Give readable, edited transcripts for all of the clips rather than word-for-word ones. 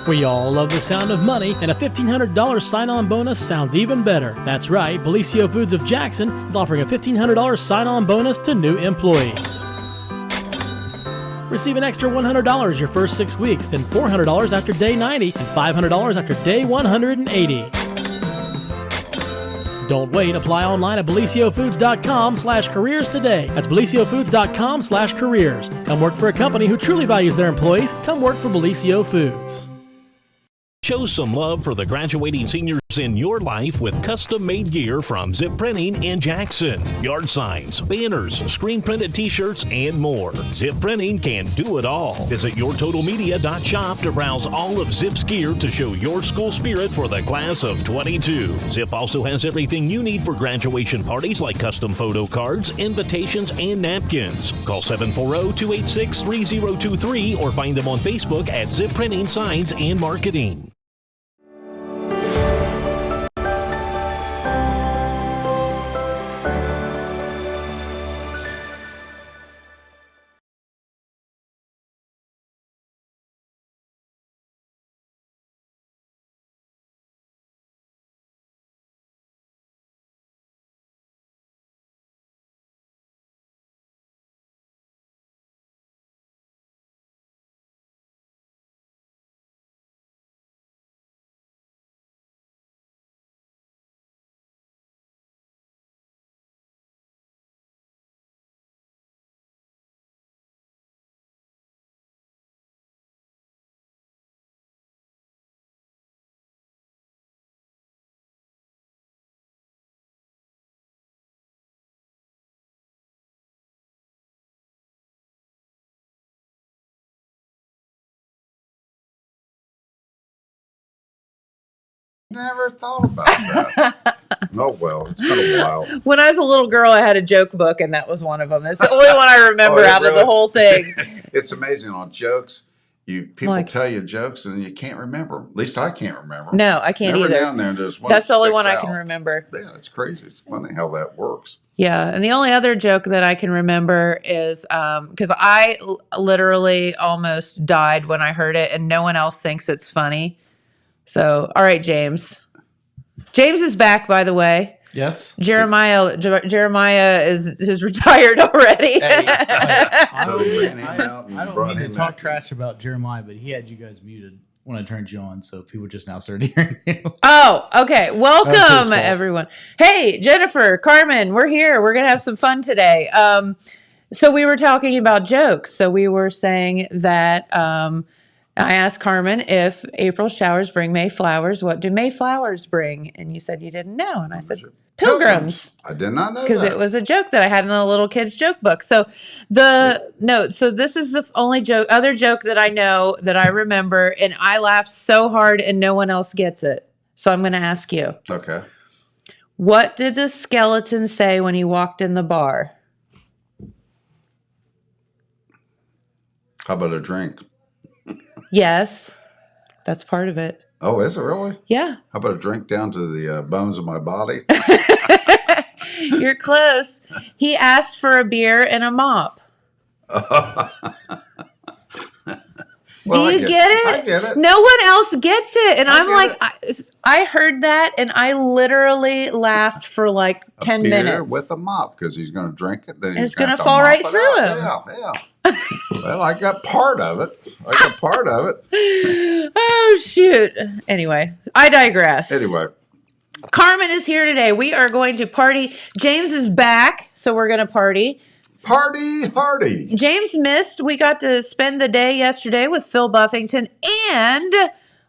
We all love the sound of money, and a $1,500 sign-on bonus sounds even better. That's right, Belicio Foods of Jackson is offering a $1,500 sign-on bonus to new employees. Receive an extra $100 your first 6 weeks, then $400 after day 90, and $500 after day 180. Don't wait. Apply online at beliciofoods.com/careers today. That's beliciofoods.com/careers. Come work for a company who truly values their employees. Come work for Belicio Foods. Show some love for the graduating seniors in your life with custom-made gear from Zip Printing in Jackson. Yard signs, banners, screen-printed t-shirts, and more. Zip Printing can do it all. Visit yourtotalmedia.shop to browse all of Zip's gear to show your school spirit for the class of 22. Zip also has everything you need for graduation parties like custom photo cards, invitations, and napkins. Call 740-286-3023 or find them on Facebook at Zip Printing Signs and Marketing. Never thought about that. Oh, well, it's been a while. When I was a little girl, I had a joke book, and that was one of them. It's the only one I remember out of the whole thing. It's amazing on jokes. People tell you jokes, and you can't remember them. At least I can't remember them. No, I can't either. Down there, there's one That's the only one out. I can remember. Yeah, it's crazy. It's funny how that works. Yeah, and the only other joke that I can remember is because I literally almost died when I heard it, and no one else thinks it's funny. So, all right, James. James is back, by the way. Yes. Jeremiah is retired already. Hey, I don't mean to talk trash about Jeremiah, but he had you guys muted when I turned you on, so people just now started hearing you. Oh, okay. Welcome, everyone. Hey, Jennifer, Carmen, we're here. We're going to have some fun today. So we were talking about jokes. So we were saying that I asked Carmen if April showers bring May flowers. What do May flowers bring? And you said you didn't know. And I said, pilgrims. I did not know that. Because it was a joke that I had in the little kid's joke book. So so this is the only other joke that I know that I remember. And I laughed so hard and no one else gets it. So I'm going to ask you. Okay. What did the skeleton say when he walked in the bar? How about a drink? Yes, that's part of it. Oh, is it really? Yeah. How about a drink down to the bones of my body? You're close. He asked for a beer and a mop. Well, Do you get it? I get it. No one else gets it. And I'm like, I heard that and I literally laughed for like 10 minutes. With a mop because he's going to drink it. Then it's going to fall right through him. Yeah. Well, I got part of it. Oh, shoot. Anyway, I digress. Anyway. Carmen is here today. We are going to party. James is back, so we're going to party. Party hardy. James missed. We got to spend the day yesterday with Phil Buffington and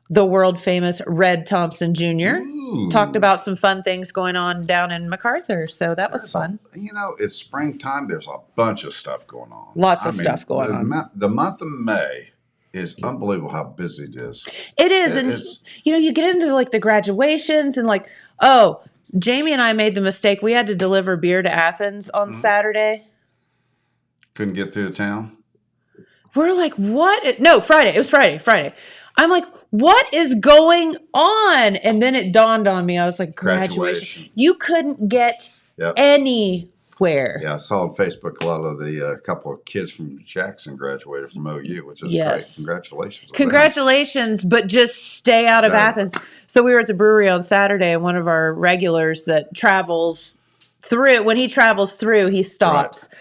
the world famous Red Thompson Jr. Ooh. Talked about some fun things going on down in MacArthur, so that was fun. It's springtime. There's a bunch of stuff going on. Lots of stuff going on. The month of May is unbelievable how busy it is. It is. And, you get into like the graduations and like, Jamie and I made the mistake. We had to deliver beer to Athens on Saturday. Couldn't get through the town? We're like, what? No, Friday. It was Friday. I'm like, what is going on? And then it dawned on me. I was like, graduation. You couldn't get anywhere. Where? Yeah, I saw on Facebook a lot of the couple of kids from Jackson graduated from OU, which is Yes. great. Congratulations. Congratulations, but just stay out of Athens. So we were at the brewery on Saturday, and one of our regulars that travels through, when he travels through, he stops. Right.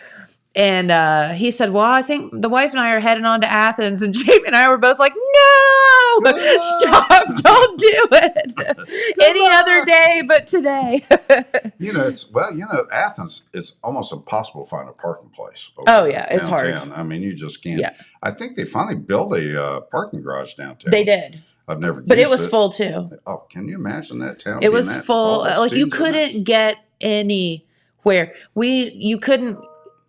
And he said, well, I think the wife and I are heading on to Athens. And Jamie and I were both like, no, stop, don't do it. Any other day but today. Athens, it's almost impossible to find a parking place. Oh, yeah, it's hard. I mean, you just can't. Yeah. I think they finally built a parking garage downtown. They did. I've never But it was full, too. Oh, can you imagine that town? It was full. Like, you couldn't get anywhere. You couldn't.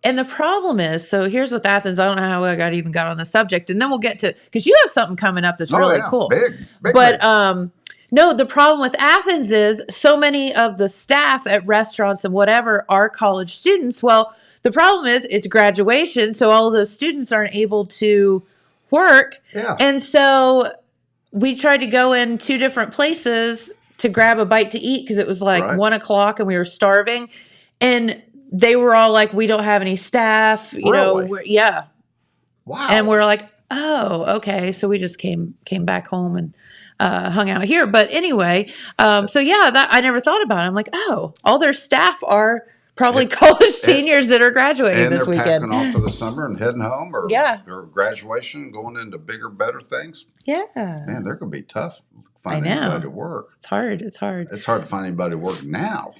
And the problem is, so here's with Athens. I don't know how I even got on the subject, and then we'll get to, because you have something coming up that's really cool. Big. But no, the problem with Athens is so many of the staff at restaurants and whatever are college students. Well, the problem is it's graduation, so all of those students aren't able to work. Yeah. And so we tried to go in 2 different places to grab a bite to eat because it was like 1:00 and we were starving, and they were all like, we don't have any staff, you know. Yeah. Wow. And we're like, oh, okay. So we just came back home and hung out here. But anyway, so yeah, that I never thought about it. I'm like, oh, all their staff are probably college seniors that are graduating this weekend. And they're packing off for the summer and heading home, or graduation, going into bigger, better things. Yeah. Man, they're going to be tough finding anybody to work. It's hard. It's hard to find anybody to work now.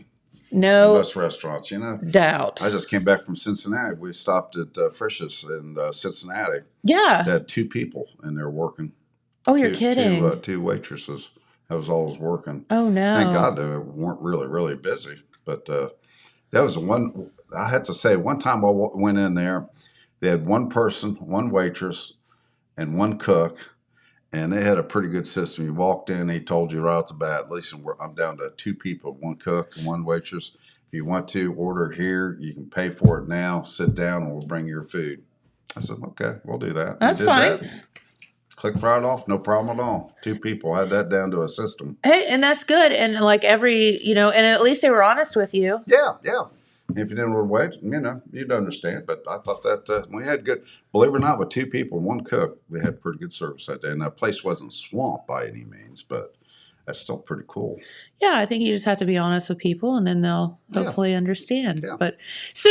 No most restaurants, doubt. I just came back from Cincinnati. We stopped at Frisch's in Cincinnati. Yeah. They had 2 people in there working. Oh, you're kidding. 2 waitresses. That was all was working. Oh, no. Thank God they weren't really, really busy. But that was one, I had to say, one time I went in there, they had 1 person, 1 waitress, and 1 cook. And they had a pretty good system. You walked in, he told you right off the bat, listen, I'm down to 2 people, 1 cook and 1 waitress. If you want to order here, you can pay for it now, sit down, and we'll bring your food. I said, okay, we'll do that. That's fine. That. Clicked right off, no problem at all. 2 people, I had that down to a system. Hey, and that's good. And like and at least they were honest with you. Yeah. If you didn't wait, you'd understand. But I thought that we had good, believe it or not, with 2 people and 1 cook, we had pretty good service that day. And that place wasn't swamped by any means, but that's still pretty cool. Yeah, I think you just have to be honest with people, and then they'll hopefully understand. Yeah. But so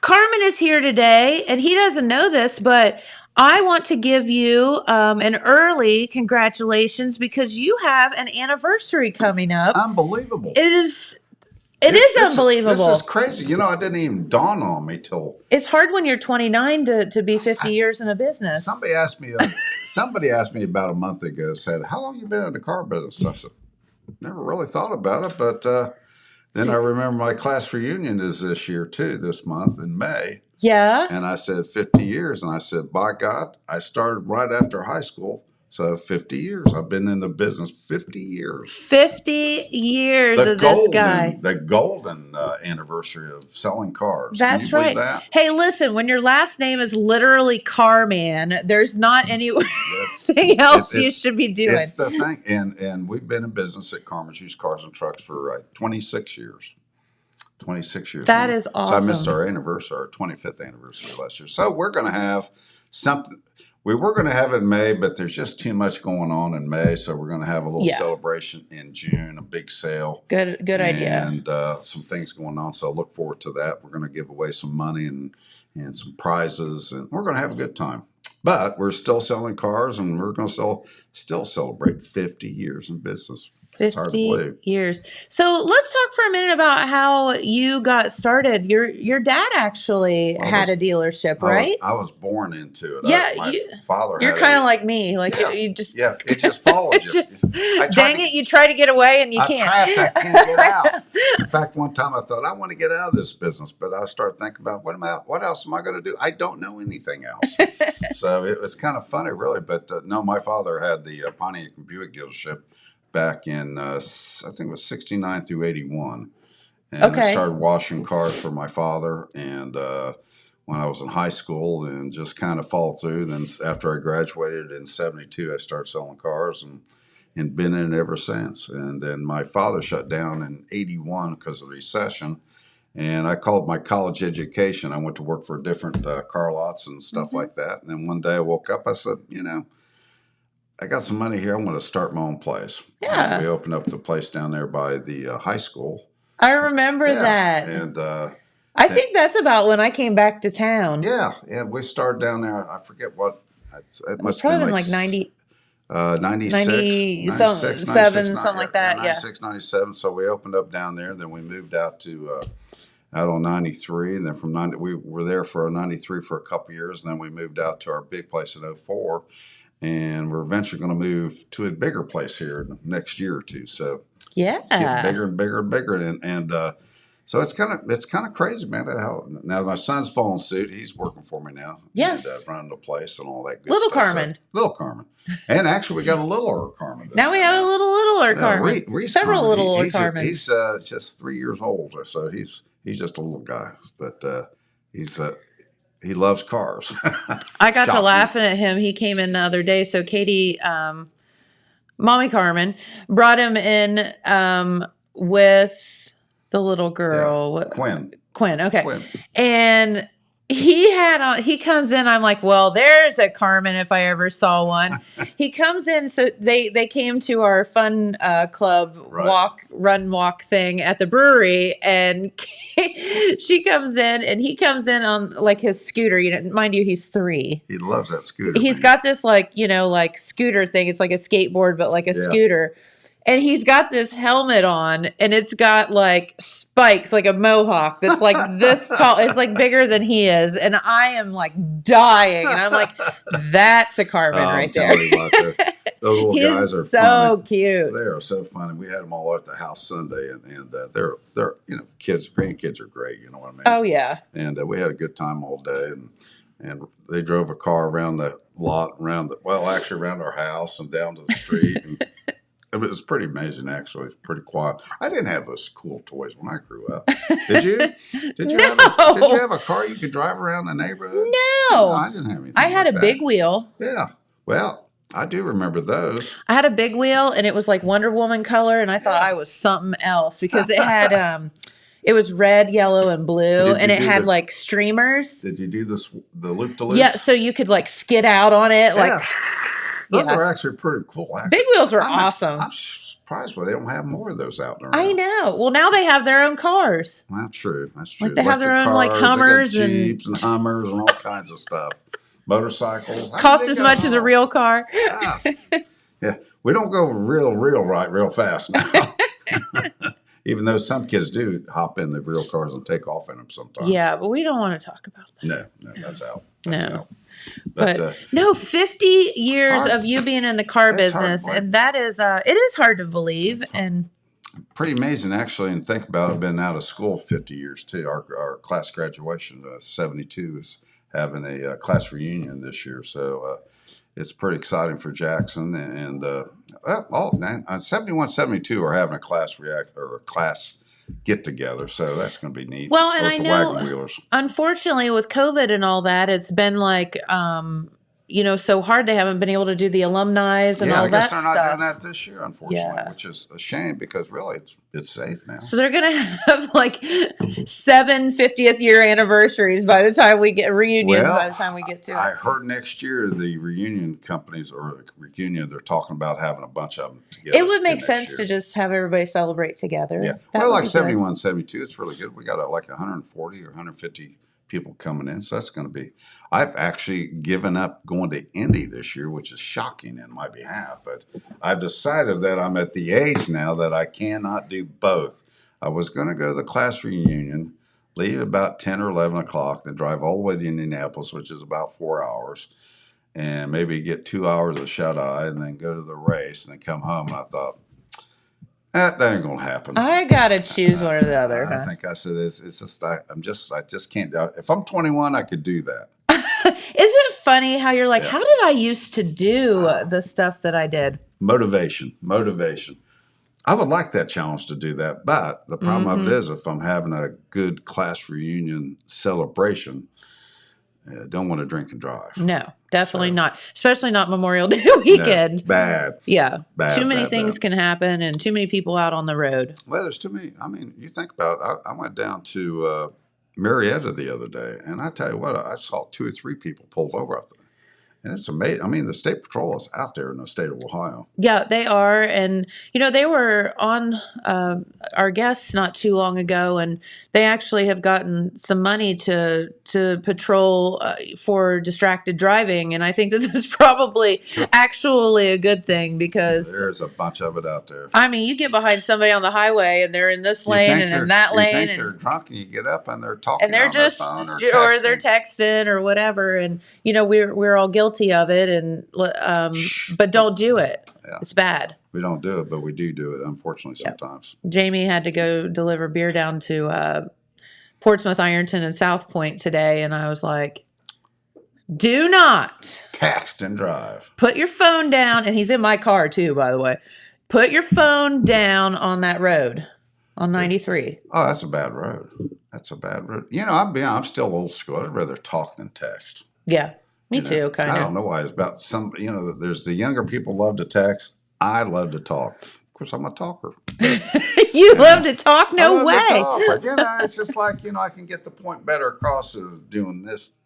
Carman is here today, and he doesn't know this, but I want to give you an early congratulations because you have an anniversary coming up. Unbelievable. It is unbelievable. This is crazy. It didn't even dawn on me till. It's hard when you're 29 to be 50 years in a business. Somebody asked me about a month ago, said, how long you been in the car business? I said, never really thought about it. But then I remember my class reunion is this year too, this month in May. Yeah. And I said 50 years. And I said, by God, I started right after high school. So 50 years. I've been in the business 50 years. 50 years of this guy. The golden anniversary of selling cars. That's right. Hey, listen, when your last name is literally Carman, there's not anything else you should be doing. It's the thing. And we've been in business at Carmans Used Cars and Trucks for 26 years. 26 years. That is awesome. So I missed our anniversary, our 25th anniversary last year. So we're going to have something. We were going to have it in May, but there's just too much going on in May. So we're going to have a little celebration in June, a big sale. Good idea. And some things going on. So look forward to that. We're going to give away some money and some prizes, and we're going to have a good time. But we're still selling cars, and we're going to still celebrate 50 years in business. 50 years. So let's talk for a minute about how you got started. Your dad actually had a dealership, right? I was born into it. Yeah, my father. You're kind of like me. Like you just. Yeah, it just followed you. You try to get away and you can't. I can't get out. In fact, one time I thought I want to get out of this business, but I started thinking about what else am I going to do? I don't know anything else. So it was kind of funny, really. But no, my father had the Pontiac and Buick dealership back in, I think it was 69 through 81. And I started washing cars for my father. And when I was in high school and just kind of fall through. Then after I graduated in 72, I started selling cars and been in it ever since. And then my father shut down in 81 because of the recession. And I called my college education. I went to work for different car lots and stuff like that. And then one day I woke up, I said, I got some money here. I'm going to start my own place. Yeah. And we opened up the place down there by the high school. I remember that. And I think that's about when I came back to town. Yeah. We started down there. I forget what. It must have probably been like 96, 96, 97, something like that. 96, 97. So we opened up down there. Then we moved out on 93. And then from 90, we were there for 93 for a couple of years. And then we moved out to our big place in 04. And we're eventually going to move to a bigger place here in the next year or two. So getting bigger and bigger and bigger. And so it's kind of crazy, man. Now my son's following suit. He's working for me now. Yes. And, running the place and all that good Little stuff. Carman. So, little Carman. And actually, we got a littler Carman. Now we have a littler Carman. Several Carman. Littler Carmans. He's just 3 years old. So he's just a little guy. But he loves cars. I got to laughing at him. He came in the other day. So Katie, Mommy Carman, brought him in with the little girl. Yeah. Quinn. Okay. Quinn. And he comes in. I'm like, well, there's a Carman if I ever saw one. He comes in. So they came to our fun club walk thing at the brewery, and she comes in and he comes in on like his scooter. Mind you, he's 3. He loves that scooter. He's got this like scooter thing. It's like a skateboard, but like a scooter. And he's got this helmet on, and it's got like spikes, like a mohawk that's like this tall. It's like bigger than he is. And I am like dying. And I'm like, that's a Carman right there. Those little guys are so funny. cute. They are so funny. We had them all at the house Sunday, and they're grandkids are great. You know what I mean? Oh yeah. And we had a good time all day, and they drove a car around the lot, around our house and down to the street. And it was pretty amazing, actually. It's pretty quiet. I didn't have those cool toys when I grew up. Did you? Did you have a car you could drive around the neighborhood? No, I didn't have anything. I had a big wheel. Yeah. Well, I do remember those. I had a big wheel, and it was like Wonder Woman color, and I thought I was something else because it had it was red, yellow, and blue, and it had like streamers. Did you do the loop-to-loop? Yeah, so you could like skid out on it, like. Those are actually pretty cool. Actually. Big wheels are awesome. I'm surprised why they don't have more of those out there. I know. Well, now they have their own cars. Well, that's true. Like they have their own like Hummers Jeeps and Hummers and all kinds of stuff. Motorcycles. Cost as much as a real car. Yeah. We don't go real fast now. Even though some kids do hop in the real cars and take off in them sometimes. Yeah, but we don't want to talk about that. No, that's out. That's out. But 50 years of you being in the car business, and that is, it is hard to believe. And pretty amazing, actually. And think about it, I've been out of school 50 years too. Our class graduation, 72, is having a class reunion this year. So it's pretty exciting for Jackson. And 71, 72 are having a class get together, so that's going to be neat. Well, and I know, unfortunately, with COVID and all that, it's been like, so hard. They haven't been able to do the alumni and all that stuff. They're not doing that this year, unfortunately, which is a shame because really it's safe now. So they're going to have like 7 50th year anniversaries by the time we get reunions. By the time we get to it, I heard next year the reunion companies they're talking about having a bunch of them together. It would make sense to just have everybody celebrate together. Yeah, well, like 71, 72, it's really good. We got like 140 or 150 people coming in, so that's going to be. I've actually given up going to Indy this year, which is shocking in my behalf, but I've decided that I'm at the age now that I cannot do both. I was going to go to the class reunion, leave about 10 or 11 o'clock, then drive all the way to Indianapolis, which is about 4 hours, and maybe get 2 hours of shut-eye, and then go to the race, and then come home. And I thought, that ain't gonna happen. I gotta choose one or the other. I think I said it's just I just can't do it. If I'm 21, I could do that. Isn't it funny how you're like, how did I used to do the stuff that I did? Motivation. I would like that challenge to do that, but the problem of it is if I'm having a good class reunion celebration, Don't want to drink and drive. No, definitely not. Especially not Memorial Day weekend. No, it's bad. Yeah. It's bad, too many bad, things bad. can happen and too many people out on the road. Well, there's too many. I mean, you think about it. I went down to Marietta the other day, and I tell you what, I saw 2 or 3 people pulled over. And it's amazing. I mean, the state patrol is out there in the state of Ohio. Yeah, they are. And, they were on our guests not too long ago, and they actually have gotten some money to patrol for distracted driving. And I think that is probably actually a good thing because there's a bunch of it out there. I mean, you get behind somebody on the highway and they're in this lane and in that lane. You think they're drunk and you get up and they're talking and they're on just, their phone or they're texting or whatever. And, we're all guilty of it. And, but don't do it. Yeah. It's bad. We don't do it, but we do it, unfortunately, sometimes. Jamie had to go deliver beer down to Portsmouth, Ironton, and South Point today. And I was like, do not text and drive. Put your phone down. And he's in my car too, by the way. Put your phone down on that road on 93. Oh, that's a bad road. That's a bad road. I'm still old school. I'd rather talk than text. Yeah, me too, kind of. I don't know why. It's about there's the younger people love to text. I love to talk. Of course, I'm a talker. You love to talk? No way. It's just like, I can get the point better across doing this.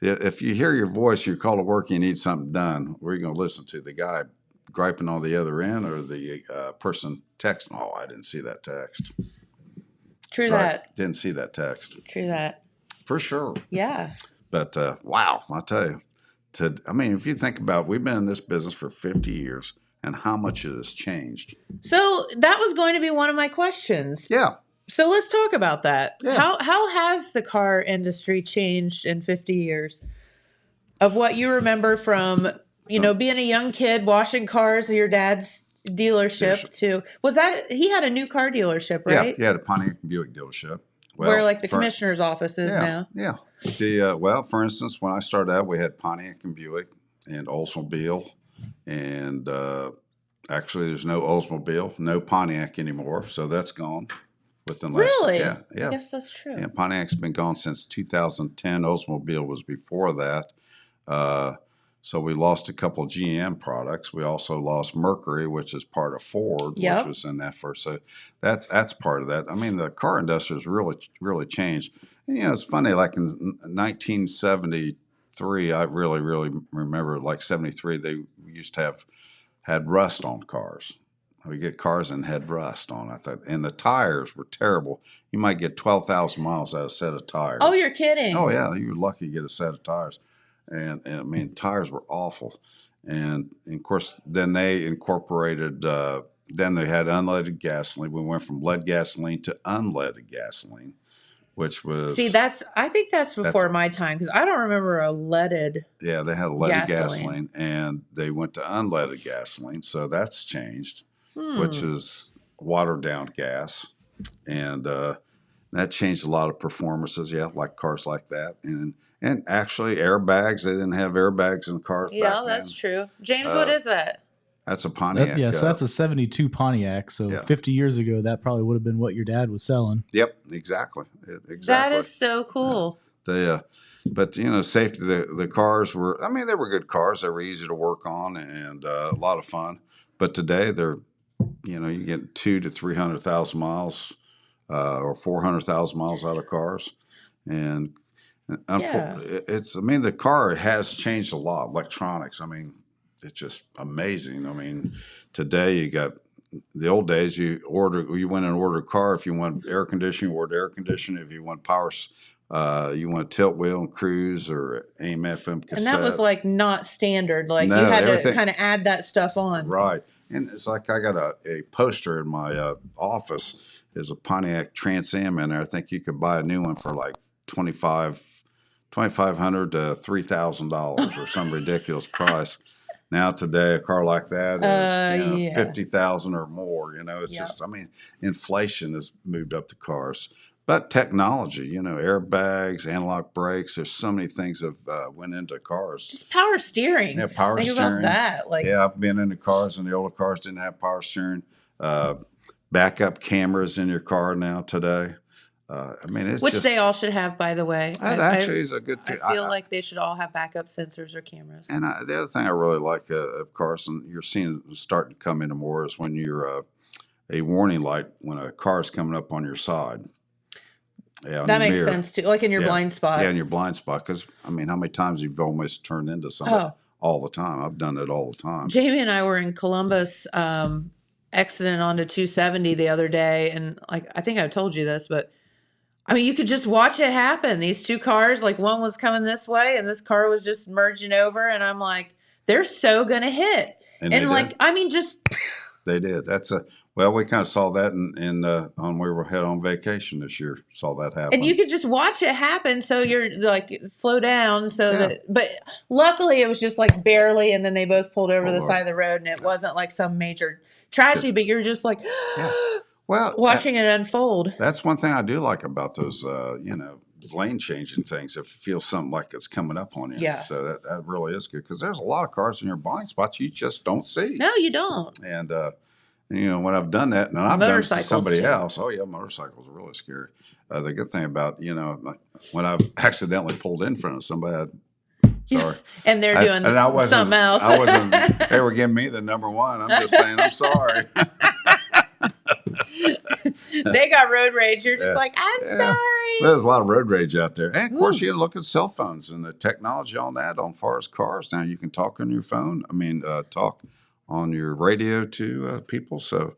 If you hear your voice, you call to work, you need something done. Where are you going to listen to? The guy griping on the other end or the person texting? Oh, I didn't see that text. True that. Right. Didn't see that text. True that. For sure. Yeah. But wow, I tell you, if you think about it, we've been in this business for 50 years and how much it has changed. So that was going to be one of my questions. Yeah. So let's talk about that. Yeah. How has the car industry changed in 50 years of what you remember from, being a young kid washing cars at your dad's dealership to, he had a new car dealership, right? Yeah, he had a Pontiac Buick dealership. Where the commissioner's office is now. Yeah. For instance, when I started out, we had Pontiac and Buick and Oldsmobile. And actually, there's no Oldsmobile, no Pontiac anymore. So that's gone. Really? Yeah. I guess that's true. Yeah, Pontiac's been gone since 2010. Oldsmobile was before that. So we lost a couple of GM products. We also lost Mercury, which is part of Ford, which was in that first. So that's part of that. I mean, the car industry has really, really changed. And, it's funny, like in 1973, I really, really remember, like 73, they used to had rust on cars. We get cars and had rust on. I thought, and the tires were terrible. You might get 12,000 miles out of a set of tires. Oh, you're kidding. Oh, yeah. You're lucky to get a set of tires. And tires were awful. And of course, then they incorporated, then they had unleaded gasoline. We went from lead gasoline to unleaded gasoline, which was. See, I think that's before my time because I don't remember a leaded. Yeah, they had a leaded gasoline and they went to unleaded gasoline. So that's changed, which is watered down gas. And that changed a lot of performances. Yeah, like cars like that. And actually, airbags, they didn't have airbags in the cars back then. Yeah, that's true. James, what is that? That's a Pontiac. So that's a 72 Pontiac. So 50 years ago, that probably would have been what your dad was selling. Yep, exactly. That is so cool. Yeah. But, safety, the cars were, they were good cars. They were easy to work on and a lot of fun. But today, they're, you get 200,000 to 300,000 miles or 400,000 miles out of cars. And the car has changed a lot. Electronics, it's just amazing. Today you got the old days. You went and ordered a car. If you want air conditioning, you ordered air conditioning. If you want power, you want tilt wheel and cruise or AM FM cassette. And that was not standard. You had to kind of add that stuff on. Right. And it's like I got a poster in my office. There's a Pontiac Trans Am in there. I think you could buy a new one for like $2,500 to $3,000 or some ridiculous price. Now today, a car like that is $50,000 or more. It's just inflation has moved up the cars. But technology, airbags, analog brakes. There's so many things that went into cars. Just power steering. Yeah, power Think steering. About that. I've been in the cars, and the older cars didn't have power steering. Backup cameras in your car now today. I mean, it's Which just, they all should have, by the way. That actually is a good I feel like they should all have backup sensors or cameras. And the other thing I really like of cars, and you're seeing it starting to come into more, is when you're a warning light when a car is coming up on your side. Yeah, that makes sense too, like in your blind spot. Yeah, in your blind spot. Because I mean, how many times you've almost turned into somebody all the time? I've done it all the time. Jamie and I were in Columbus, exiting onto 270 the other day, and like I think I told you this, but I mean, you could just watch it happen. These two cars, like one was coming this way, and this car was just merging over, and I'm like, they're so gonna hit, and like, I mean, just they did. Well, we kind of saw that in on we were head on vacation this year. Saw that happen, and you could just watch it happen. So you're like, slow down, so that. But luckily, it was just like barely, and then they both pulled over the side of the road, and it wasn't like some major tragedy. But you're just like, well, watching it unfold. That's one thing I do like about those, lane changing things. It feels something like it's coming up on you. Yeah. So that really is good, because there's a lot of cars in your blind spots you just don't see. No, you don't. And when I've done that, and I've done it to somebody else, motorcycles are really scary. The good thing about, when I've accidentally pulled in front of somebody, sorry. And they're doing something else. They were giving me the number one. I'm just saying, I'm sorry. They got road rage. You're just like, I'm sorry. There's a lot of road rage out there. And of course, you look at cell phones and the technology on that, on far as cars. Now you can talk on your phone. I mean, talk on your radio to people. So,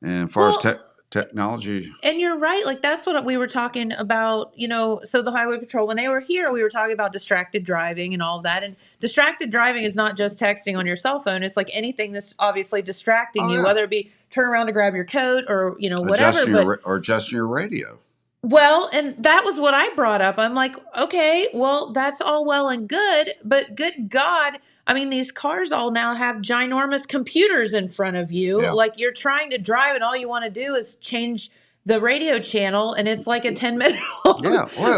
and as far as technology. And you're right. Like, that's what we were talking about, so the highway patrol, when they were here, we were talking about distracted driving and all of that. And distracted driving is not just texting on your cell phone. It's like anything that's obviously distracting you, whether it be turn around to grab your coat or, whatever. Or adjusting your radio. Well, and that was what I brought up. I'm like, okay, well, that's all well and good, but good God, I mean, these cars all now have ginormous computers in front of you. Yeah. Like, you're trying to drive and all you want to do is change the radio channel, and it's like a 10-minute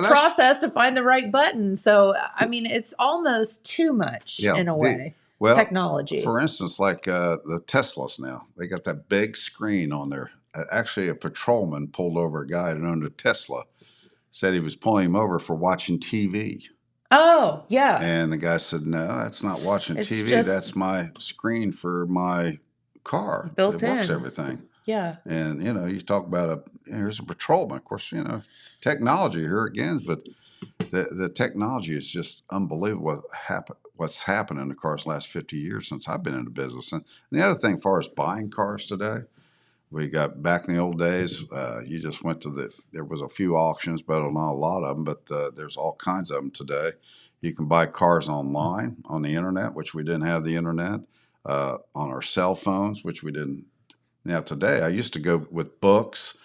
process to find the right button. So, I mean, it's almost too much in a way. Technology. For instance, like the Teslas now, they got that big screen on there. Actually, a patrolman pulled over a guy that owned a Tesla, said he was pulling him over for watching TV. Oh, yeah. And the guy said, no, that's not watching TV. That's my screen for my car. Built in. It works everything. Yeah. And, you talk about here's a patrolman. Of course, technology here again, but the technology is just unbelievable what's happened in the cars the last 50 years since I've been in the business. And the other thing, as far as buying cars today, we got back in the old days, you just went to there was a few auctions, but not a lot of them, but there's all kinds of them today. You can buy cars online, on the internet, which we didn't have the internet, on our cell phones, which we didn't. Now today, I used to go with books,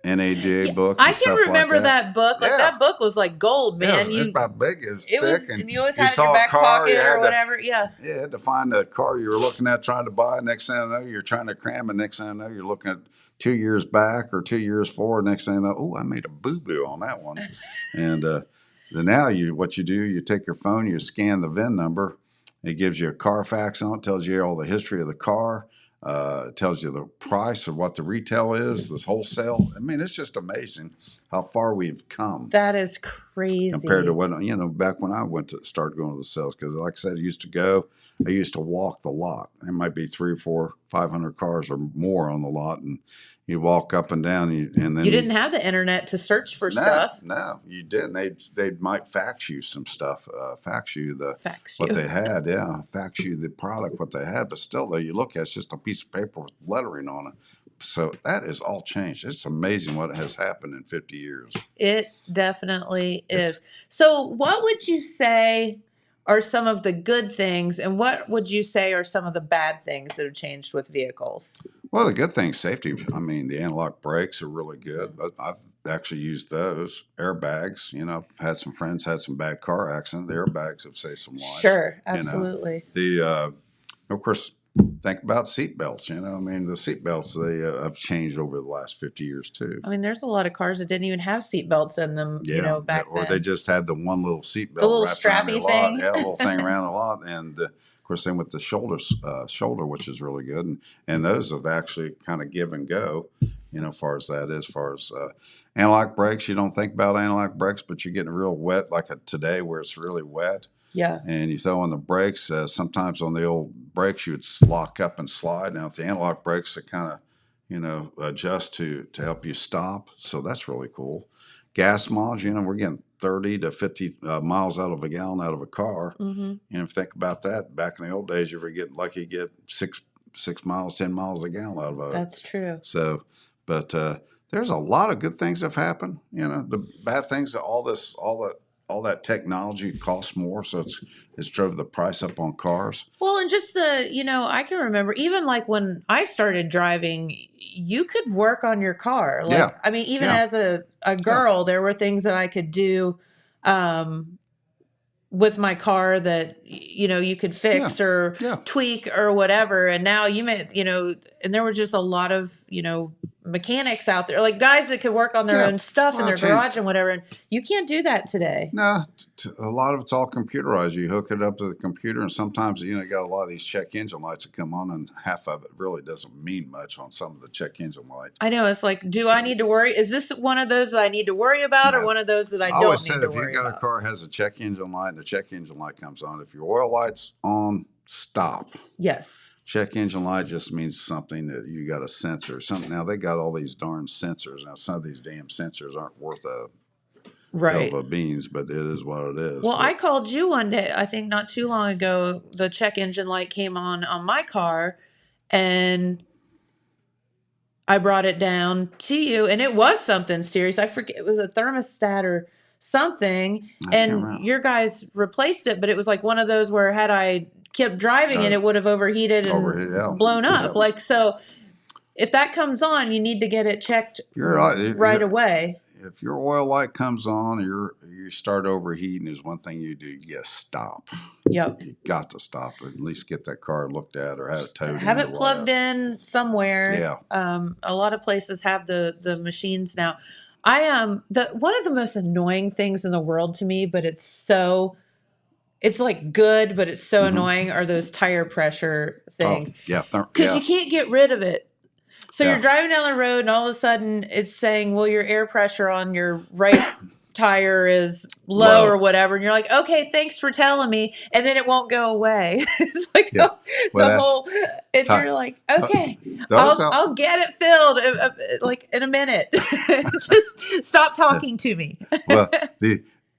NADA books. I can remember that book. Like that book was like gold, man. It's about big, it's thick, and you always had it in your back pocket or whatever. Yeah, you had to find the car you were looking at, trying to buy. Next thing I know, you're trying to cram, and next thing I know, you're looking at 2 years back or 2 years forward. Next thing I know, I made a boo boo on that one. And then now what you do, you take your phone, you scan the VIN number. It gives you a Carfax on it, tells you all the history of the car. It tells you the price of what the retail is, this wholesale. I mean, it's just amazing how far we've come. That is crazy. Compared to when, back when I started going to the sales, because like I said, I used to walk the lot. There might be 300, 400, 500 cars or more on the lot, and you walk up and down, and then you didn't have the internet to search for stuff. No, you didn't. They might fax you some stuff, fax you what they had. Yeah, fax you the product, what they had. But still, though, you look at it's just a piece of paper with lettering on it. So that is all changed. It's amazing what has happened in 50 years. It definitely is. So what would you say are some of the good things, and what would you say are some of the bad things that have changed with vehicles? Well, the good thing, safety. I mean, the analog brakes are really good. But I've actually used those. Airbags, I've had some friends had some bad car accidents. The airbags have saved some lives. Sure, absolutely. Of course, think about seat belts. I mean, the seat belts, they have changed over the last 50 years too. I mean, there's a lot of cars that didn't even have seat belts in them, back then. Or they just had the one little seat belt. The little strappy thing. Yeah, a little thing around a lot. And of course, then with the shoulder, which is really good. And those have actually kind of give and go. as far as that is, as far as analog brakes. You don't think about analog brakes, but you're getting real wet, like today where it's really wet. Yeah. And you throw on the brakes. Sometimes on the old brakes, you would lock up and slide. Now, with the analog brakes, it kind of, adjust to help you stop. So that's really cool. Gas miles, we're getting 30 to 50 miles out of a gallon out of a car. Mm-hmm. If you think about that, back in the old days, you were getting lucky to get 6 miles, 10 miles a gallon out of a. That's true. So, but there's a lot of good things that have happened. The bad things that all that technology costs more, so it's drove the price up on cars. Well, and just I can remember even like when I started driving, you could work on your car. Like, Yeah. I mean, even Yeah. as a girl, there were things that I could do with my car that, you could fix or tweak or whatever. And now you may, and there were just a lot of, mechanics out there, like guys that could work on their own stuff in their garage and whatever. And you can't do that today. No, a lot of it's all computerized. You hook it up to the computer, and sometimes you got a lot of these check engine lights that come on, and half of it really doesn't mean much on some of the check engine lights. I know. It's like, do I need to worry? Is this one of those that I need to worry about, or one of those that I don't need to worry about? I always said if you got a car that has a check engine light and the check engine light comes on, if your oil light's on, stop. Yes. Check engine light just means something that you got a sensor or something. Now they got all these darn sensors. Now some of these damn sensors aren't worth a hell of a beans, but it is what it is. Well, I called you one day, I think not too long ago, the check engine light came on my car, and I brought it down to you, and it was something serious. I forget, it was a thermostat or something, and your guys replaced it, but it was like one of those where had I kept driving it would have overheated and blown up. Like, so if that comes on, you need to get it checked right away. If your oil light comes on, you start overheating, is one thing you do. You stop. Yep. You got to stop, or at least get that car looked at or have it towed. Have it plugged in somewhere. Yeah. A lot of places have the machines now. One of the most annoying things in the world to me, but it's like good, but it's so annoying, are those tire pressure things. Because you can't get rid of it. So you're driving down the road and all of a sudden it's saying, well, your air pressure on your right tire is low or whatever. And you're like, okay, thanks for telling me. And then it won't go away. It's like you're like, okay, I'll get it filled like in a minute. Just stop talking to me. Well,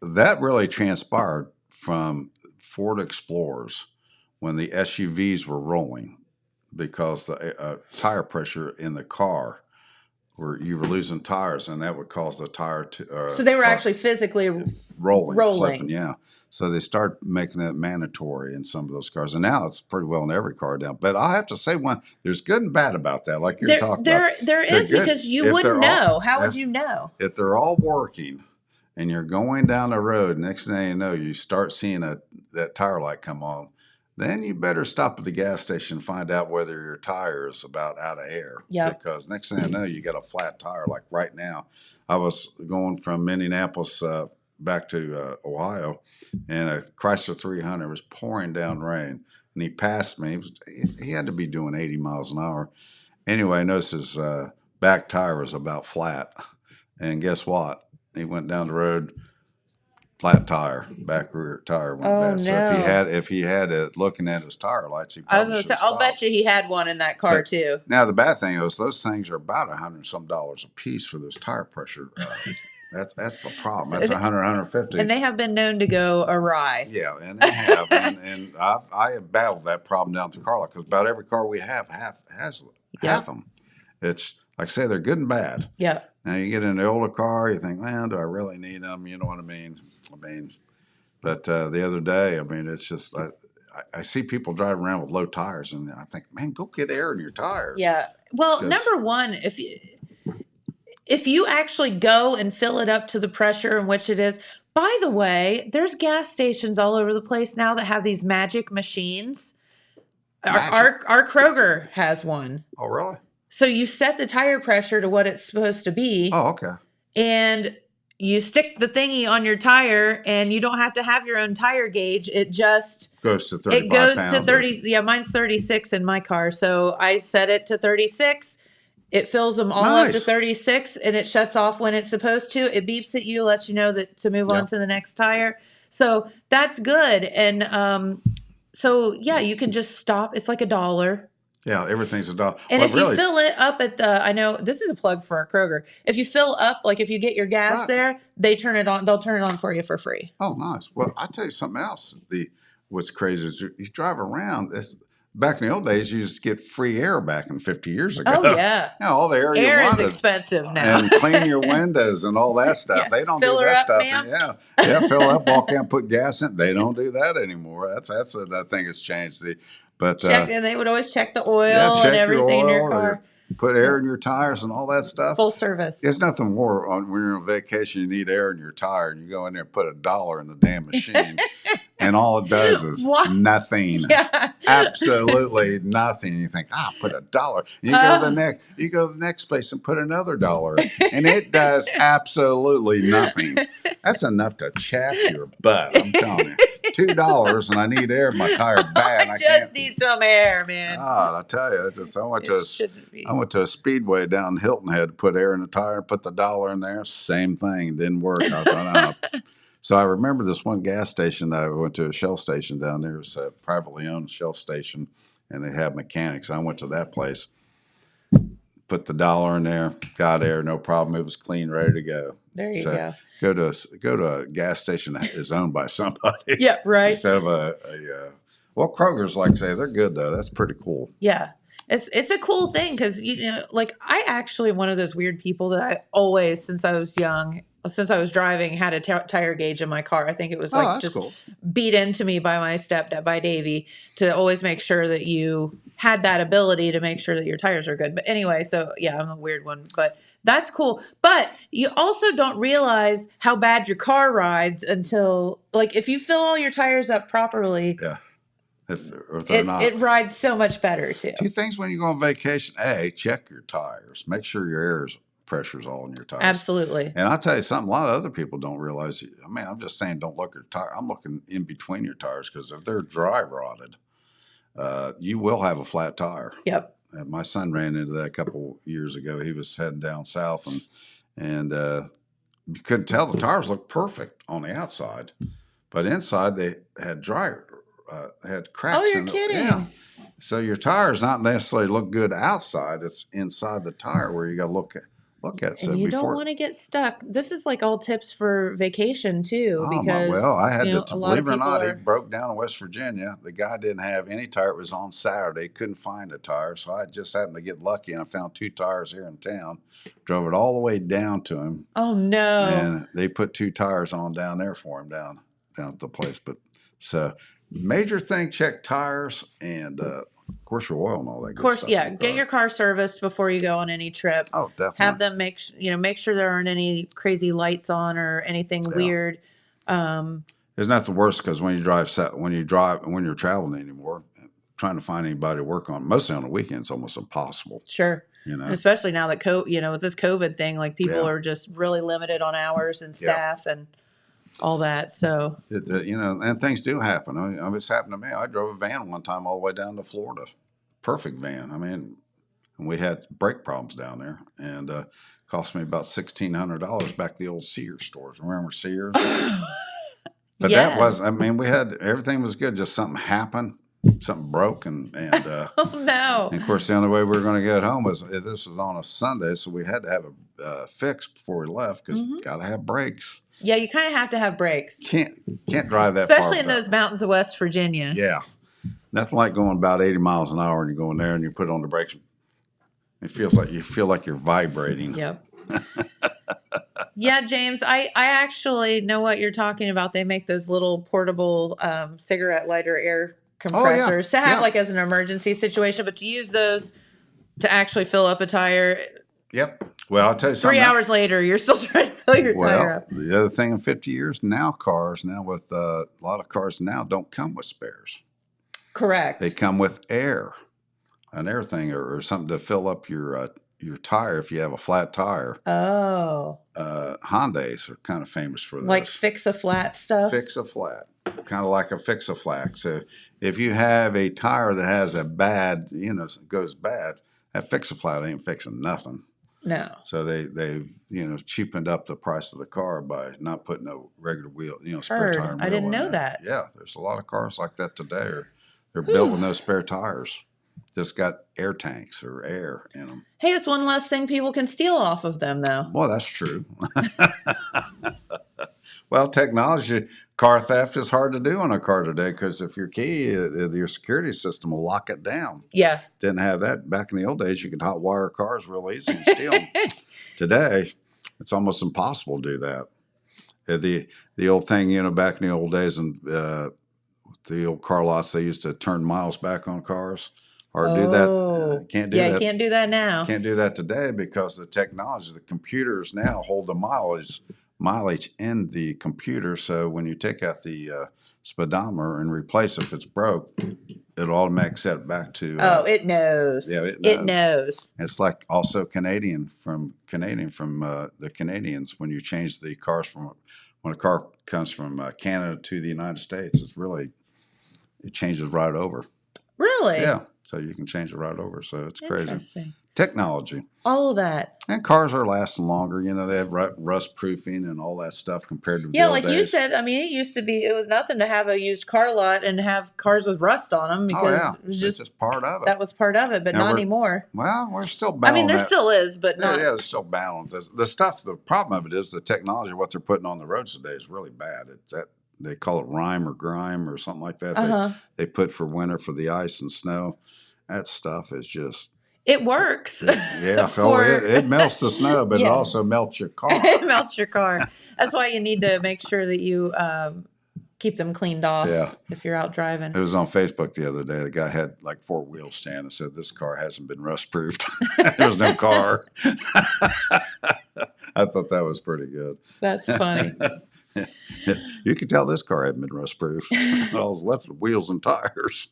that really transpired from Ford Explorers when the SUVs were rolling, because the tire pressure in the car, where you were losing tires, and that would cause the tire to. So they were actually physically rolling. Flipping, yeah. So they start making that mandatory in some of those cars, and now it's pretty well in every car now. But I have to say, there's good and bad about that, like you're talking about. There is, because you wouldn't know. How would you know? If they're all working, and you're going down the road, next thing you know, you start seeing that tire light come on, then you better stop at the gas station and find out whether your tire is about out of air. Yeah. Because next thing I know, you got a flat tire. Like right now, I was going from Minneapolis back to Ohio, and a Chrysler 300 was pouring down rain, and he passed me. He had to be doing 80 miles an hour. Anyway, I noticed his back tire was about flat, and guess what? He went down the road, flat tire, back rear tire went bad. No. So if he had it looking at his tire lights, he probably I was going to say, I'll bet you he had one in that car too. Now the bad thing is those things are about $100 some a piece for this tire pressure. That's the problem. That's 150. And they have been known to go awry. Yeah, and they have. and I have battled that problem down through car lot, because about every car we have has them. It's like I say, they're good and bad. Yeah. Now you get in an older car, you think, man, do I really need them? You know what I mean? But the other day, it's just I see people driving around with low tires, and I think, man, go get air in your tires. Yeah. Well, number one, if you actually go and fill it up to the pressure in which it is. By the way, there's gas stations all over the place now that have these magic machines. Our Kroger has one. Oh, really? So you set the tire pressure to what it's supposed to be. Oh, okay. And you stick the thingy on your tire, and you don't have to have your own tire gauge. It just goes to 35 It goes pounds to 30. Yeah, mine's 36 in my car. So I set it to 36. It fills them all up to 36, and it shuts off when it's supposed to. It beeps at you, lets you know that to move on to the next tire. So that's good. And so, yeah, you can just stop. It's like $1. Yeah, everything's $1. And well, if you fill it up at I know this is a plug for our Kroger. If you fill up, like if you get your gas there, they'll turn it on for you for free. Oh, nice. Well, I'll tell you something else. What's crazy is you drive around. Back in the old days, you used to get free air back in 50 years ago. Oh, yeah. All the air Air you is wanted. And now. And clean your windows and all that stuff. They don't Fill do her that up, stuff. ma'am. Yeah, fill up, walk out, put gas in. They don't do that anymore. That's I think it's changed. And they would always check the oil and everything in your car. Put air in your tires and all that stuff. Full service. There's nothing more when you're on vacation, you need air in your tire, and you go in there and put $1 in the damn machine. And all it does is nothing. Yeah. Absolutely nothing. You think, put $1. You go to the next place and put another $1. And it does absolutely nothing. That's enough to chaff your butt, I'm telling you. $2 and I need air in my tire bad. I just need some air, man. God, I tell you, I went to a speedway down in Hilton Head to put air in the tire, put the $1 in there. Same thing. It didn't work. I thought, So I remember this one gas station that I went to, a Shell station down there. It's a privately owned Shell station, and they have mechanics. I went to that place, put the $1 in there, got air, no problem. It was clean, ready to go. There you go. Go to a gas station that is owned by somebody. Yeah, right. Instead of well, Kroger's, like I say, they're good though. That's pretty cool. Yeah. It's a cool thing because, like I actually one of those weird people that I always, since I was young, since I was driving, had a tire gauge in my car. I think it was beat into me by my stepdad, by Davey, to always make sure that you had that ability to make sure that your tires are good. But anyway, so yeah, I'm a weird one, but that's cool. But you also don't realize how bad your car rides until, like, if you fill all your tires up properly. Yeah. If they're not. It rides so much better too. Two things when you go on vacation. Check your tires. Make sure your air pressure's all in your tires. Absolutely. And I'll tell you something, a lot of other people don't realize. I'm just saying don't look at your tire. I'm looking in between your tires because if they're dry rotted, you will have a flat tire. Yep. My son ran into that a couple years ago. He was heading down south and you couldn't tell. The tires looked perfect on the outside, but inside they had had cracks. Oh, you're kidding. Yeah. So your tires not necessarily look good outside. It's inside the tire where you got to look at. So and you don't want to get stuck. This is like all tips for vacation too. Because I had to believe it or not, he broke down in West Virginia. The guy didn't have any tire. It was on Saturday. Couldn't find a tire. So I just happened to get lucky and I found 2 tires here in town. Drove it all the way down to him. Oh no. And they put 2 tires on down there for him down at the place. But so major thing, check tires and of course your oil and all that. Of course, yeah. Get your car serviced before you go on any trip. Oh, definitely. Have them make sure there aren't any crazy lights on or anything weird. There's nothing worse because when you're traveling anymore, trying to find anybody to work on, mostly on the weekends, almost impossible. Sure. And especially now that with this COVID thing, like people are just really limited on hours and staff and all that. So and things do happen. I mean, it's happened to me. I drove a van one time all the way down to Florida. Perfect van. I mean, and we had brake problems down there, and cost me about $1,600 back to the old Sears stores. Remember Sears? But that was. I mean, we had everything was good. Just something happened. Something broke, and oh no! And of course, the only way we were going to get home was if this was on a Sunday, so we had to have a fix before we left because got to have brakes. Yeah, you kind of have to have brakes. Can't drive that especially far in those mountains of West Virginia. Yeah, nothing like going about 80 miles an hour and you go in there and you put on the brakes. It feels like you feel like you're vibrating. Yep. Yeah, James, I actually know what you're talking about. They make those little portable cigarette lighter air compressors to have like as an emergency situation, but to use those to actually fill up a tire. Yep. Well, I'll tell you something. 3 hours later, you're still trying to fill your tire up. The other thing in 50 years, cars with a lot of cars now don't come with spares. Correct. They come with an air thing or something to fill up your tire if you have a flat tire. Oh. Hyundais are kind of famous for this. Like fix-a-flat stuff? Fix-a-flat. Kind of like a fix-a-flat. So if you have a tire that has a bad, goes bad, That Fix-A-Flat ain't fixing nothing. No. So they cheapened up the price of the car by not putting a regular wheel, spare tire and wheel I didn't in know there. that. Yeah, there's a lot of cars like that today. They're built with no spare tires. Just got air tanks or air in them. Hey, it's one less thing people can steal off of them, though. Well, that's true. Well, technology, car theft is hard to do on a car today because if your key, your security system will lock it down. Yeah. Didn't have that back in the old days. You could hot wire cars real easy and steal them. Today, it's almost impossible to do that. The old thing, back in the old days and the old car lots, they used to turn miles back on cars or do that. Can't do that. Yeah, you can't do that now. Can't do that today because the technology, the computers now hold the mileage in the computer. So when you take out the speedometer and replace it, if it's broke, it'll automatically set it back to. It knows. Yeah, it knows. It's like also Canadian from the Canadians when you change the cars when a car comes from Canada to the United States, it changes right over. Really? Yeah. So you can change it right over. So it's crazy. Technology. All of that. And cars are lasting longer. They have rust proofing and all that stuff compared to the old days. You said, it used to be, it was nothing to have a used car lot and have cars with rust on them because it was just part of it. That was part of it, but not anymore. Well, we're still battling. There still is, but not. Yeah, there's still battling. The stuff, the problem of it is the technology, what they're putting on the roads today is really bad. It's that. They call it rime or grime or something like that. They put for winter for the ice and snow. That stuff is just. It works. Yeah. It melts the snow, but it also melts your car. It melts your car. That's why you need to make sure that you keep them cleaned off if you're out driving. It was on Facebook the other day. The guy had like 4 wheels stand and said, this car hasn't been rust proofed. There was no car. I thought that was pretty good. That's funny. You could tell this car hadn't been rust proof. All was left with wheels and tires.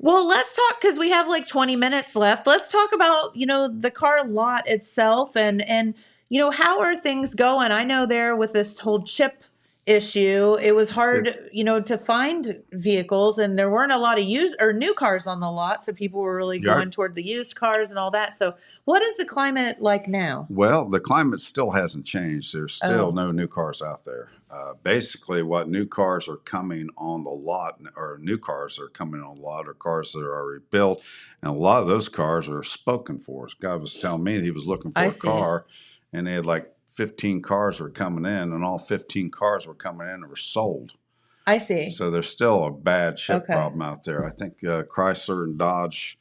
Well, let's talk because we have like 20 minutes left. Let's talk about, the car lot itself and how are things going? I know there with this whole chip issue, it was hard, to find vehicles and there weren't a lot of used or new cars on the lot. So people were really going toward the used cars and all that. So what is the climate like now? Well, the climate still hasn't changed. There's still no new cars out there. Basically, what new cars are coming on the lot or cars that are already built. And a lot of those cars are spoken for. This guy was telling me he was looking for a car and they had like 15 cars were coming in and all 15 cars were coming in and were sold. I see. So there's still a bad chip problem out there. I think Chrysler and Dodge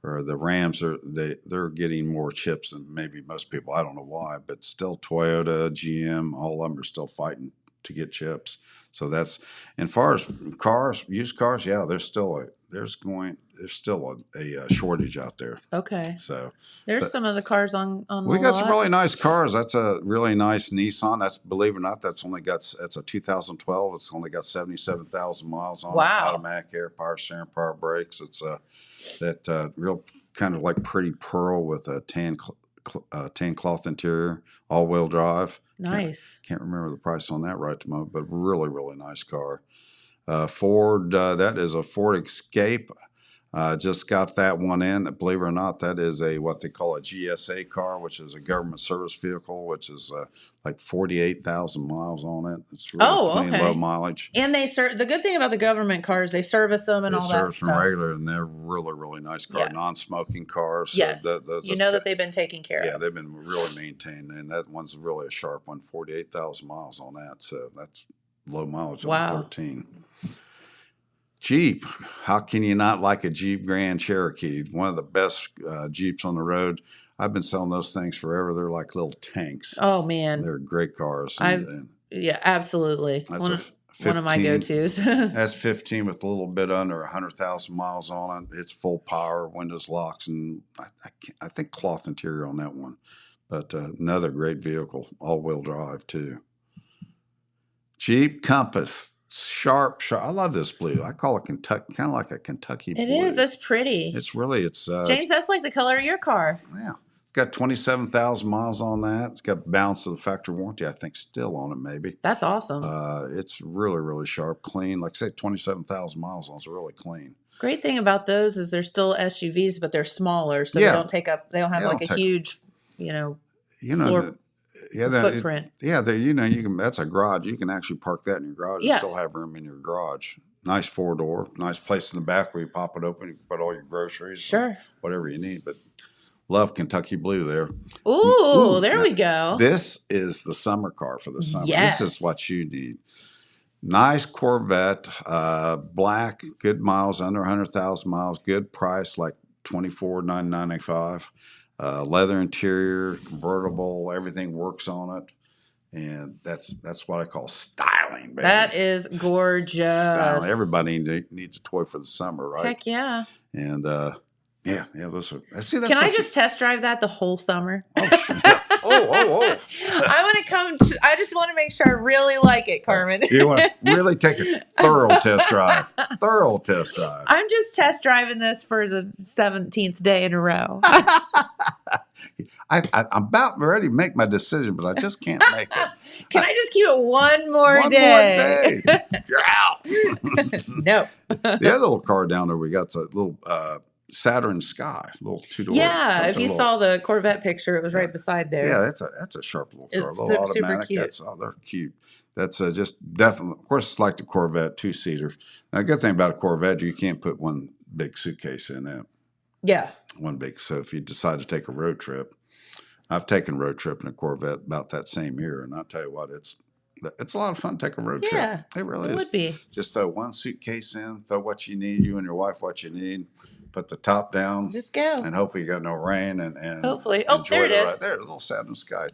or the Rams they're getting more chips than maybe most people. I don't know why, but still Toyota, GM, all of them are still fighting to get chips. So that's, and far as cars, used cars, there's still a shortage out there. Okay. So there's some of the cars on we got some really nice cars. That's a really nice Nissan. That's, believe it or not, that's a 2012. It's only got 77,000 miles on it. Automatic air, power steering, power brakes. It's that real kind of like pretty pearl with a tan cloth interior, all-wheel drive. Nice. Can't remember the price on that right at the moment, but really, really nice car. Ford, that is a Ford Escape. Just got that one in. Believe it or not, that is what they call a GSA car, which is a government service vehicle, which is like 48,000 miles on it. It's really clean, low mileage. And the good thing about the government cars, they service them and all that stuff. They service them regular, and they're really, really nice cars. Non-smoking cars. Yes. So that they've been taken care of. Yeah, they've been really maintained, and that one's really a sharp one, 48,000 miles on that. So that's low mileage on 13. Jeep. How can you not like a Jeep Grand Cherokee? One of the best Jeeps on the road. I've been selling those things forever. They're like little tanks. Oh, man. They're great cars. Yeah, absolutely. That's one of my go-tos. That's 15 with a little bit under 100,000 miles on it. It's full power, windows, locks, and I think cloth interior on that one. But another great vehicle, all-wheel drive too. Jeep Compass. Sharp. I love this blue. I call it Kentucky, kind of like a Kentucky blue. It is. That's pretty. It's really, James, that's like the color of your car. Yeah. It's got 27,000 miles on that. It's got balance of the factory warranty, I think, still on it maybe. That's awesome. It's really, really sharp, clean. Like I said, 27,000 miles on it's really clean. Great thing about those is they're still SUVs, but they're smaller, so Yeah. they don't have like a huge, floor footprint. That's a garage. You can actually park that in your garage and still have room in your garage. Nice 4-door, nice place in the back where you pop it open, you can put all your groceries, Sure, whatever you need. But love Kentucky Blue there. Ooh, there we go. This is the summer car for the summer. Yes. This is what you need. Nice Corvette, black, good miles, under 100,000 miles, good price, like $24,995. Leather interior, convertible, everything works on it. And that's what I call styling, baby. That is gorgeous. Styling. Everybody needs a toy for the summer, right? Heck yeah. And those are. See, Can I just test drive that the whole summer? Oh. I want to come. I just want to make sure I really like it, Carman. You want to really take a thorough test drive. I'm just test driving this for the 17th day in a row. I'm about ready to make my decision, but I just can't make it. Can I just keep it one more day? You're out. No. The other little car down there we got's a little Saturn Sky, little 2-door. Yeah, if you saw the Corvette picture, it was right beside there. Yeah, that's a sharp little car. It's a little automatic. super cute. They're cute. That's just definitely, of course, it's like the Corvette 2-seater. Now, the good thing about a Corvette, you can't put one big suitcase in it. Yeah. So if you decide to take a road trip, I've taken a road trip in a Corvette about that same year, and I'll tell you what, it's a lot of fun to take a road trip. It really is. Would be. Just throw one suitcase in, throw what you need, you and your wife what you need, put the top down. Just go. And hopefully you got no rain and hopefully. Oh, there it is. Right there, a little Saturn Sky.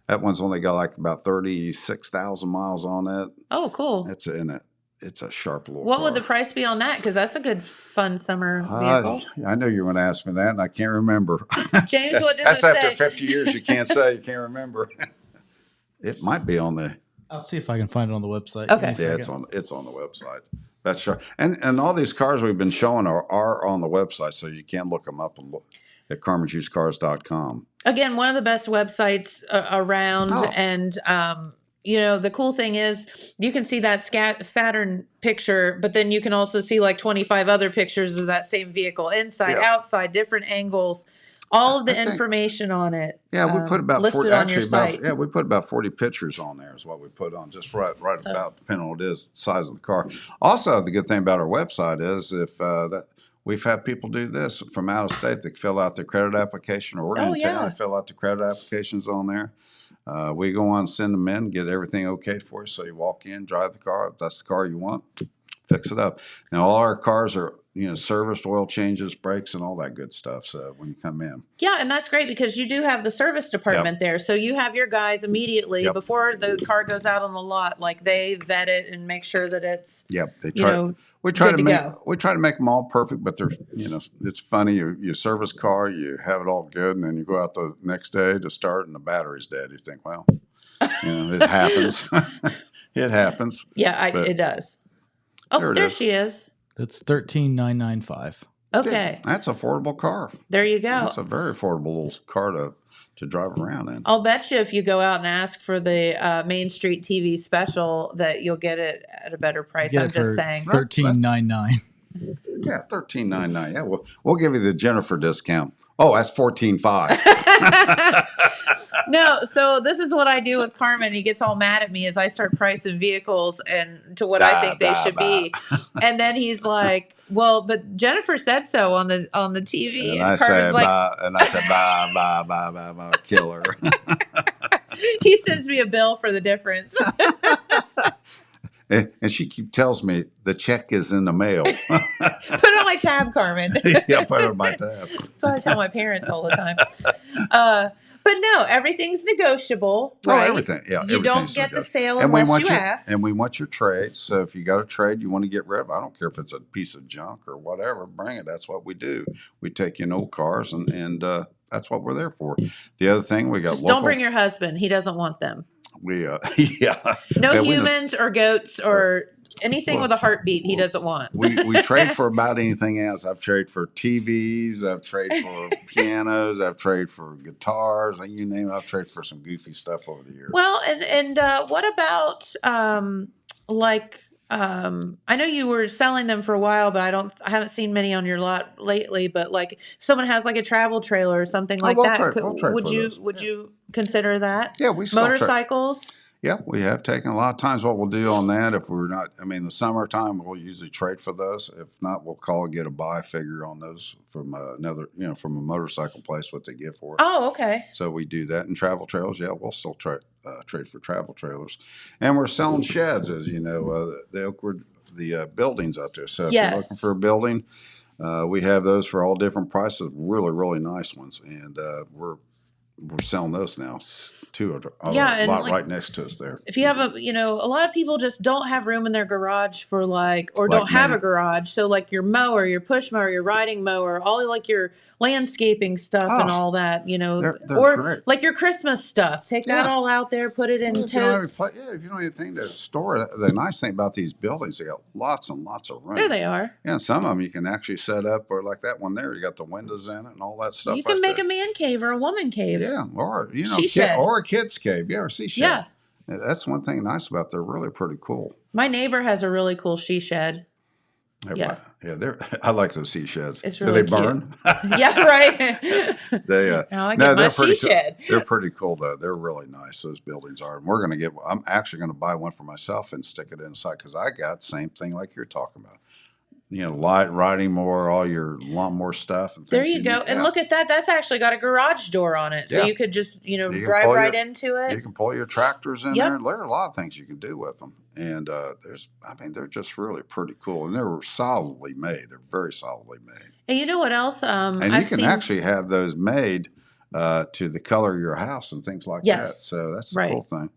That one's only got like about 36,000 miles on it. Oh, cool. It's a sharp little What car. would the price be on that? Because that's a good, fun summer vehicle. I know you were going to ask me that, and I can't remember. James, what does That's it say? after 50 years. You can't say. You can't remember. It might be on the. I'll see if I can find it on the website. Okay. Yeah, it's on the website. That's sure. And all these cars we've been showing are on the website, so you can look them up and look at CarmansUsedCars.com. Again, one of the best websites around, and the cool thing is you can see that Saturn picture, but then you can also see like 25 other pictures of that same vehicle, inside, outside, different angles, all of the information on it. Yeah, we put about listed 40. on your site. We put about 40 pictures on there. Is what we put on, just right about depending on what it is, the size of the car. Also, the good thing about our website is if we've had people do this from out of state. They fill out their credit application, or we're in town. They fill out the credit applications on there. We go on, send them in, get everything okayed for you. So you walk in, drive the car. If that's the car you want, fix it up. Now, all our cars are, serviced, oil changes, brakes, and all that good stuff. So when you come in. Yeah, and that's great because you do have the service department there. So you have your guys immediately before the car goes out on the lot, like they vet it and make sure that it's they try. We try to make them all perfect, but they're it's funny. You service car, you have it all good, and then you go out the next day to start, and the battery's dead. You think, well, it happens. It happens. Yeah, it does. Oh, there she is. That's $13,995. Okay, that's an affordable car. There you go. That's a very affordable little car to drive around in. I'll bet you if you go out and ask for the Main Street TV special that you'll get it at a better price. I'm just saying. $13.99. Yeah, $13.99. Yeah, we'll give you the Jennifer discount. Oh, that's $14.5. No, so this is what I do with Carman. He gets all mad at me as I start pricing vehicles and to what I think they should be. And then he's like, "Well, but Jennifer said so on the TV." And I said, bye, killer. He sends me a bill for the difference. And she tells me the check is in the mail. Put it on my tab, Carman. Yeah, put it on my tab. That's what I tell my parents all the time. But no, everything's negotiable, right? Oh, everything. Yeah, you don't get the sale unless you ask. And we want your trades. So if you got a trade you want to get rid of, I don't care if it's a piece of junk or whatever, bring it. That's what we do. We take in old cars, and that's what we're there for. The other thing, we got just don't bring your husband. He doesn't want them. No humans or goats or anything with a heartbeat he doesn't want. we trade for about anything else. I've traded for TVs. I've traded for pianos. I've traded for guitars. You name it. I've traded for some goofy stuff over the years. Well, and what about like I know you were selling them for a while, but I haven't seen many on your lot lately. But like, if someone has like a travel trailer or something like that, We'll trade would for you those. would you consider that? Yeah, we still Motorcycles. Yeah, we have taken a lot of times. What we'll do on that, if we're not, the summertime, we'll usually trade for those. If not, we'll call and get a buy figure on those from from a motorcycle place, what they get for us. Oh, okay. So we do that. And travel trailers, yeah, we'll still trade for travel trailers. And we're selling sheds, as you know, the buildings out there. So if you're looking for a building, we have those for all different prices, really, really nice ones. And we're selling those now too. A lot right next to us there. If you have a lot of people just don't have room in their garage for don't have a garage. So like your mower, your push mower, your riding mower, all like your landscaping stuff and all that, they're or great. like your Christmas stuff. Take that all out there, put it in totes. If you don't have anything to store it, the nice thing about these buildings, they got lots and lots of room. There they are. Yeah, and some of them you can actually set up, or like that one there, you got the windows in it and all that stuff. You can make a man cave or a woman cave. Yeah, or or a kid's cave. You ever see shed? Yeah. That's one thing nice about they're really pretty cool. My neighbor has a really cool she shed. I like those she sheds. It's really Do they burn? Yeah, right. Now I get my she shed. They're pretty cool though. They're really nice. Those buildings are, and I'm actually going to buy one for myself and stick it inside because I got the same thing like you're talking about. Riding mower, all your lawnmower stuff. And there you go. And look at that. That's actually got a garage door on it. So you could just, drive right into it. You can pull your tractors in there. There are a lot of things you can do with them. And they're just really pretty cool. And they're solidly made. They're very solidly made. And you know what else? And you can actually have those made to the color of your house and things like that. So that's the cool thing.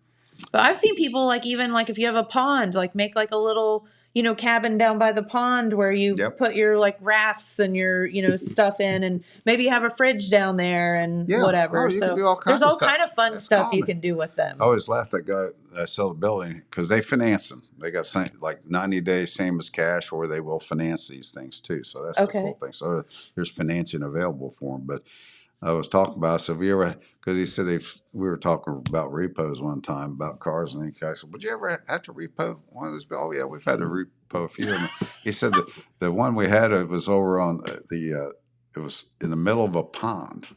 But I've seen people even if you have a pond, make a little cabin down by the pond where you put your rafts and your, stuff in, and maybe you have a fridge down there and whatever. So there's all kind of fun stuff you can do with them. I always laugh at that guy that sell the building because they finance them. They got 90 days, same as cash, or they will finance these things too. So that's the cool thing. So there's financing available for them. But I was talking about, so because he said we were talking about repos one time about cars, and I said, would you ever have to repo one of those? Oh yeah, we've had to repo a few. And he said that the one we had, it was over on it was in the middle of a pond.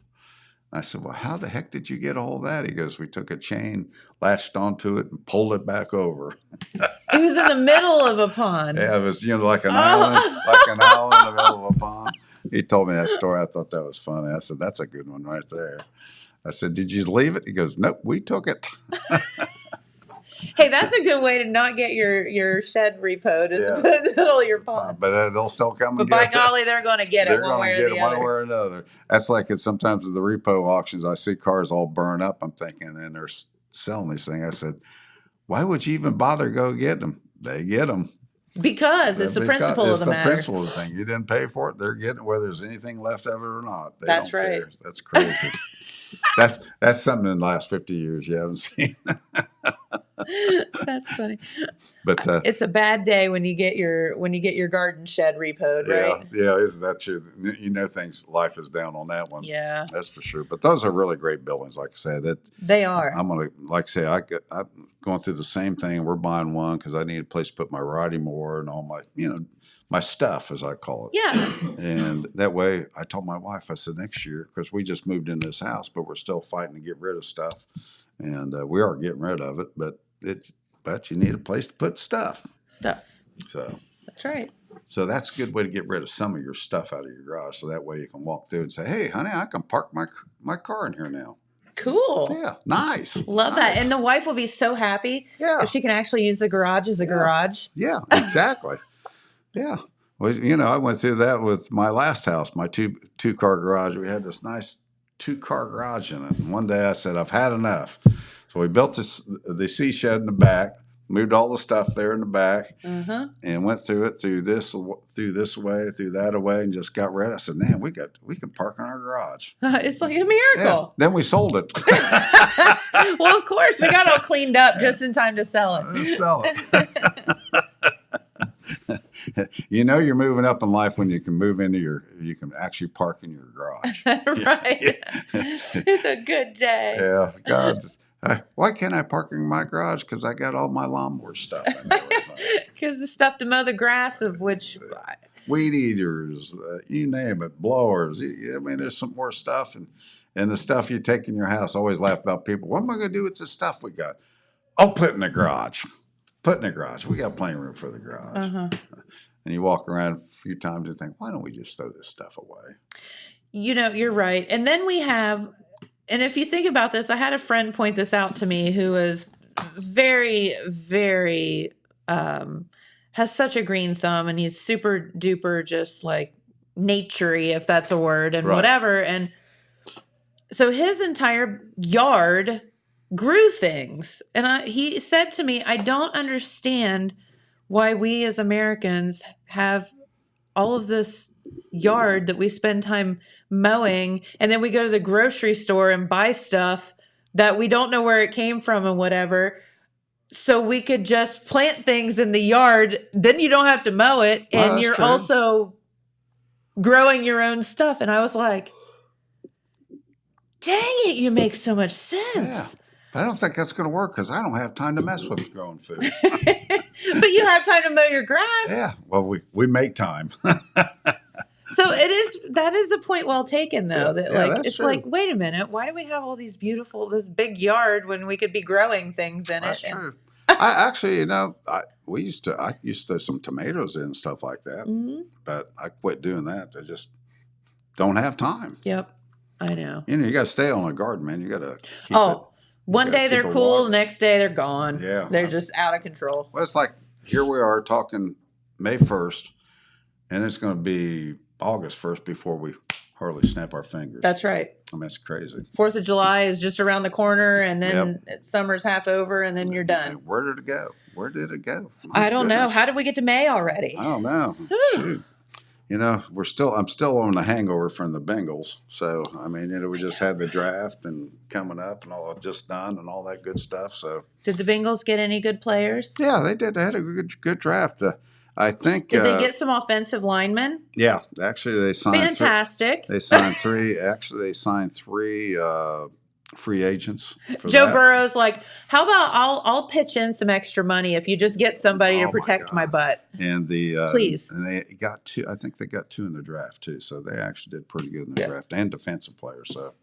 I said, well, how the heck did you get all that? He goes, we took a chain, latched onto it, and pulled it back over. It was in the middle of a pond. Yeah, it was like an island, in the middle of a pond. He told me that story. I thought that was funny. I said, that's a good one right there. I said, did you leave it? He goes, nope, we took it. Hey, that's a good way to not get your shed repoed, is to put it in the middle of your pond. But they'll still come and get it. But by golly, they're going to get it one way or the other. One way or another. That's like it sometimes at the repo auctions, I see cars all burn up. I'm thinking, and they're selling these things. I said, why would you even bother go get them? They get them. Because it's the principle of the matter. It's the principle of the thing. You didn't pay for it. They're getting it, whether there's anything left of it or not. That's right. Care. That's crazy. That's something in the last 50 years you haven't seen. That's funny. But it's a bad day when you get your garden shed repoed, right? Yeah, isn't that true? Life is down on that one. Yeah, that's for sure. But those are really great buildings, like I said. That they are. I'm gonna, like I say, I'm going through the same thing. We're buying one because I need a place to put my riding mower and all my, my stuff, as I call it. Yeah. And that way, I told my wife, I said, next year, because we just moved in this house, but we're still fighting to get rid of stuff, and we are getting rid of it, but you need a place to put stuff. So that's right. So that's a good way to get rid of some of your stuff out of your garage. So that way you can walk through and say, hey, honey, I can park my car in here now. Cool. Yeah. Nice. Love that. And the wife will be so happy if she can actually use the garage as a garage. Yeah, exactly. Yeah. Well, I went through that with my last house, my two-car garage. We had this nice 2-car garage in it. And one day I said, I've had enough. So we built the sea shed in the back, moved all the stuff there in the back, and went through this way, through that away, and just got rid of it. I said, man, we can park in our garage. It's like a miracle. Yeah. Then we sold it. Well, of course, we got all cleaned up just in time to sell it. Sell it. You're moving up in life when you can move you can actually park in your garage. Right. It's a good day. Yeah. God, Why can't I park in my garage? Because I got all my lawnmower stuff in there. Because the stuff to mow the grass, of which weed eaters, you name it, blowers. I mean, there's some more stuff, and the stuff you take in your house. I always laugh about people. What am I going to do with the stuff we got? Oh, put in the garage. Put in the garage. We got plenty of room for the garage. Uh-huh. And you walk around a few times and think, why don't we just throw this stuff away? You're right. And then we have, and if you think about this, I had a friend point this out to me who is very, very, has such a green thumb, and he's super duper just like naturey, if that's a word, and whatever. And so his entire yard grew things. And he said to me, I don't understand why we as Americans have all of this yard that we spend time mowing, and then we go to the grocery store and buy stuff that we don't know where it came from and whatever. So we could just plant things in the yard. Then you don't have to mow it, and you're also growing your own stuff. And I was like, dang it, you make so much sense. Yeah. I don't think that's going to work because I don't have time to mess with growing food. But you have time to mow your grass. Yeah. Well, we make time. So that is a point well taken, though. It's true. like, wait a minute, why do we have all these this big yard when we could be growing things in That's it? true. I actually, I used to throw some tomatoes in and stuff like that, but I quit doing that. I just don't have time. Yep, I know. You got to stay on a garden, man. You got to keep it. One day they're cool, the next day they're gone. Yeah. They're just out of control. Well, it's like here we are talking May 1st, and it's going to be August 1st before we hardly snap our fingers. That's right. I mean, it's crazy. 4th of July is just around the corner, and then summer's half over, and then you're done. Where did it go? Where did it go? I don't know. How did we get to May already? I don't know. Shoot. I'm still on the hangover from the Bengals. So, I mean, we just had the draft and coming up and all just done and all that good stuff. So, did the Bengals get any good players? Yeah, they did. They had a good draft. I think. Did they get some offensive linemen? Yeah, actually, they signed. Fantastic. They signed three. Actually, they signed three free agents. Joe Burrow's like, how about I'll pitch in some extra money if you just get somebody to protect my butt. And please. And they got two. I think they got two in the draft too. So they actually did pretty good in the draft and defensive players. So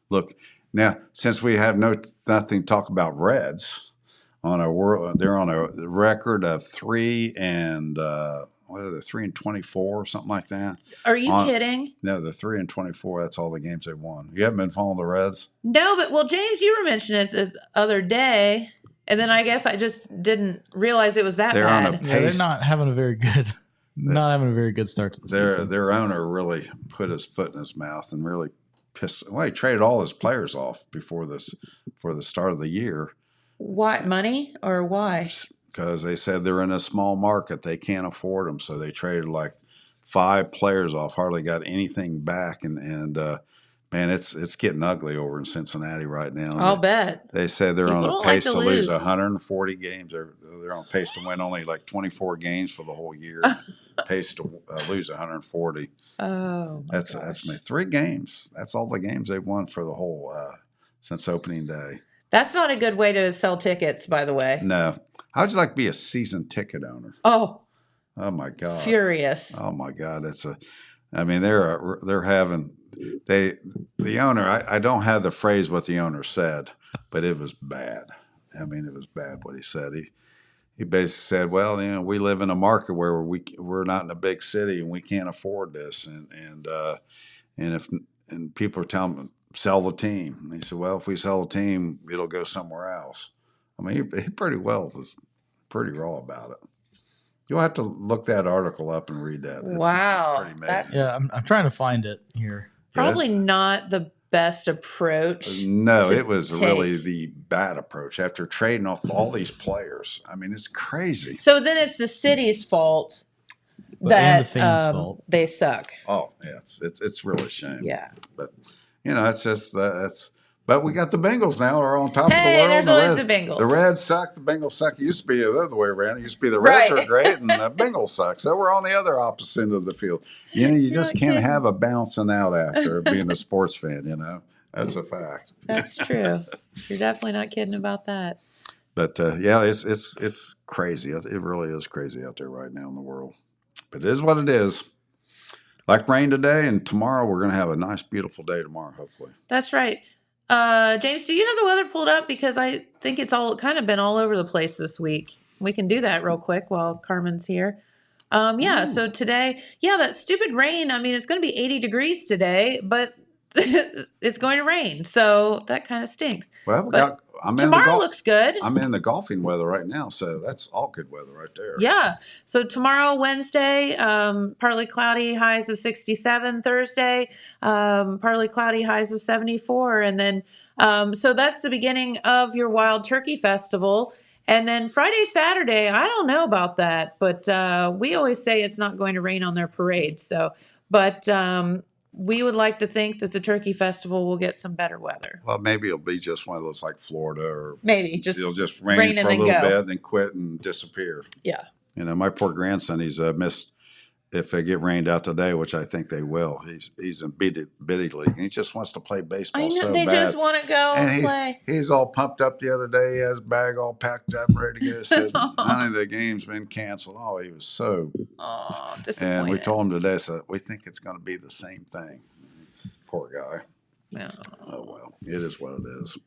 look now, since we have nothing to talk about Reds they're on a record of 3 and 3-24 or something like that. Are you kidding? No, the 3-24. That's all the games they won. You haven't been following the Reds? No, but James, you were mentioning it the other day, and then I guess I just didn't realize it was that bad. On a pace. Yeah, they're not having a very good start to the season. Their owner really put his foot in his mouth and really pissed. Well, he traded all his players off for the start of the year. Why? Money or why? Because they said they're in a small market. They can't afford them. So they traded like 5 players off, hardly got anything back. And man, it's getting ugly over in Cincinnati right now. I'll bet. They said they're on a pace to lose 140 games. They're on pace to win only like 24 games for the whole year. Pace to lose 140. Oh, that's me. 3 games. That's all the games they've won for the whole since opening day. That's not a good way to sell tickets, by the way. No. How'd you like to be a season ticket owner? Oh my God. Furious. Oh my God. They're having the owner, I don't have the phrase what the owner said, but it was bad. I mean, it was bad what he said. He basically said, well, we live in a market where we're not in a big city and we can't afford this. And people are telling me, sell the team. And he said, well, if we sell the team, it'll go somewhere else. I mean, he pretty well was pretty raw about it. You'll have to look that article up and read that. Wow. It's pretty amazing. Yeah, I'm trying to find it here. Probably not the best approach. No, it was really the bad approach after trading off all these players. I mean, it's crazy. So then it's the city's fault that they suck. Oh, yeah, it's really a shame. Yeah. But, it's just but we got the Bengals now. Are on top of the world. Hey, there's always the Bengals. The Reds suck. The Bengals suck. It used to be the other way around. It used to be the Reds are great and the Bengals suck. So we're on the other opposite end of the field. You just can't have a bouncing out after being a sports fan, That's a fact. That's true. You're definitely not kidding about that. But yeah, it's crazy. It really is crazy out there right now in the world. But it is what it is. Like rain today, and tomorrow we're going to have a nice, beautiful day tomorrow, hopefully. That's right. James, do you have the weather pulled up? Because I think it's all kind of been all over the place this week. We can do that real quick while Carmen's here. Yeah, so today, that stupid rain. I mean, it's going to be 80 degrees today, but it's going to rain. So that kind of stinks. Well, tomorrow looks good. I'm in the golfing weather right now, so that's all good weather right there. Yeah. So tomorrow, Wednesday, partly cloudy, highs of 67. Thursday, partly cloudy, highs of 74. And then, so that's the beginning of your Wild Turkey Festival. And then Friday, Saturday, I don't know about that, but we always say it's not going to rain on their parade. So, but we would like to think that the Turkey Festival will get some better weather. Well, maybe it'll be just one of those like Florida, or maybe it'll just rain for a little bit, then quit and disappear. Yeah. You know, my poor grandson, he's missed. If they get rained out today, which I think they will, he's in Biddy League, and he just wants to play baseball. I know, so they bad. Just want to go and play. He's all pumped up the other day. He had his bag all packed up, ready to go. Said none of the game's been canceled. Oh, he was so disappointed. And we told him today, so we think it's going to be the same thing. Poor guy. No. Oh well, it is what it is.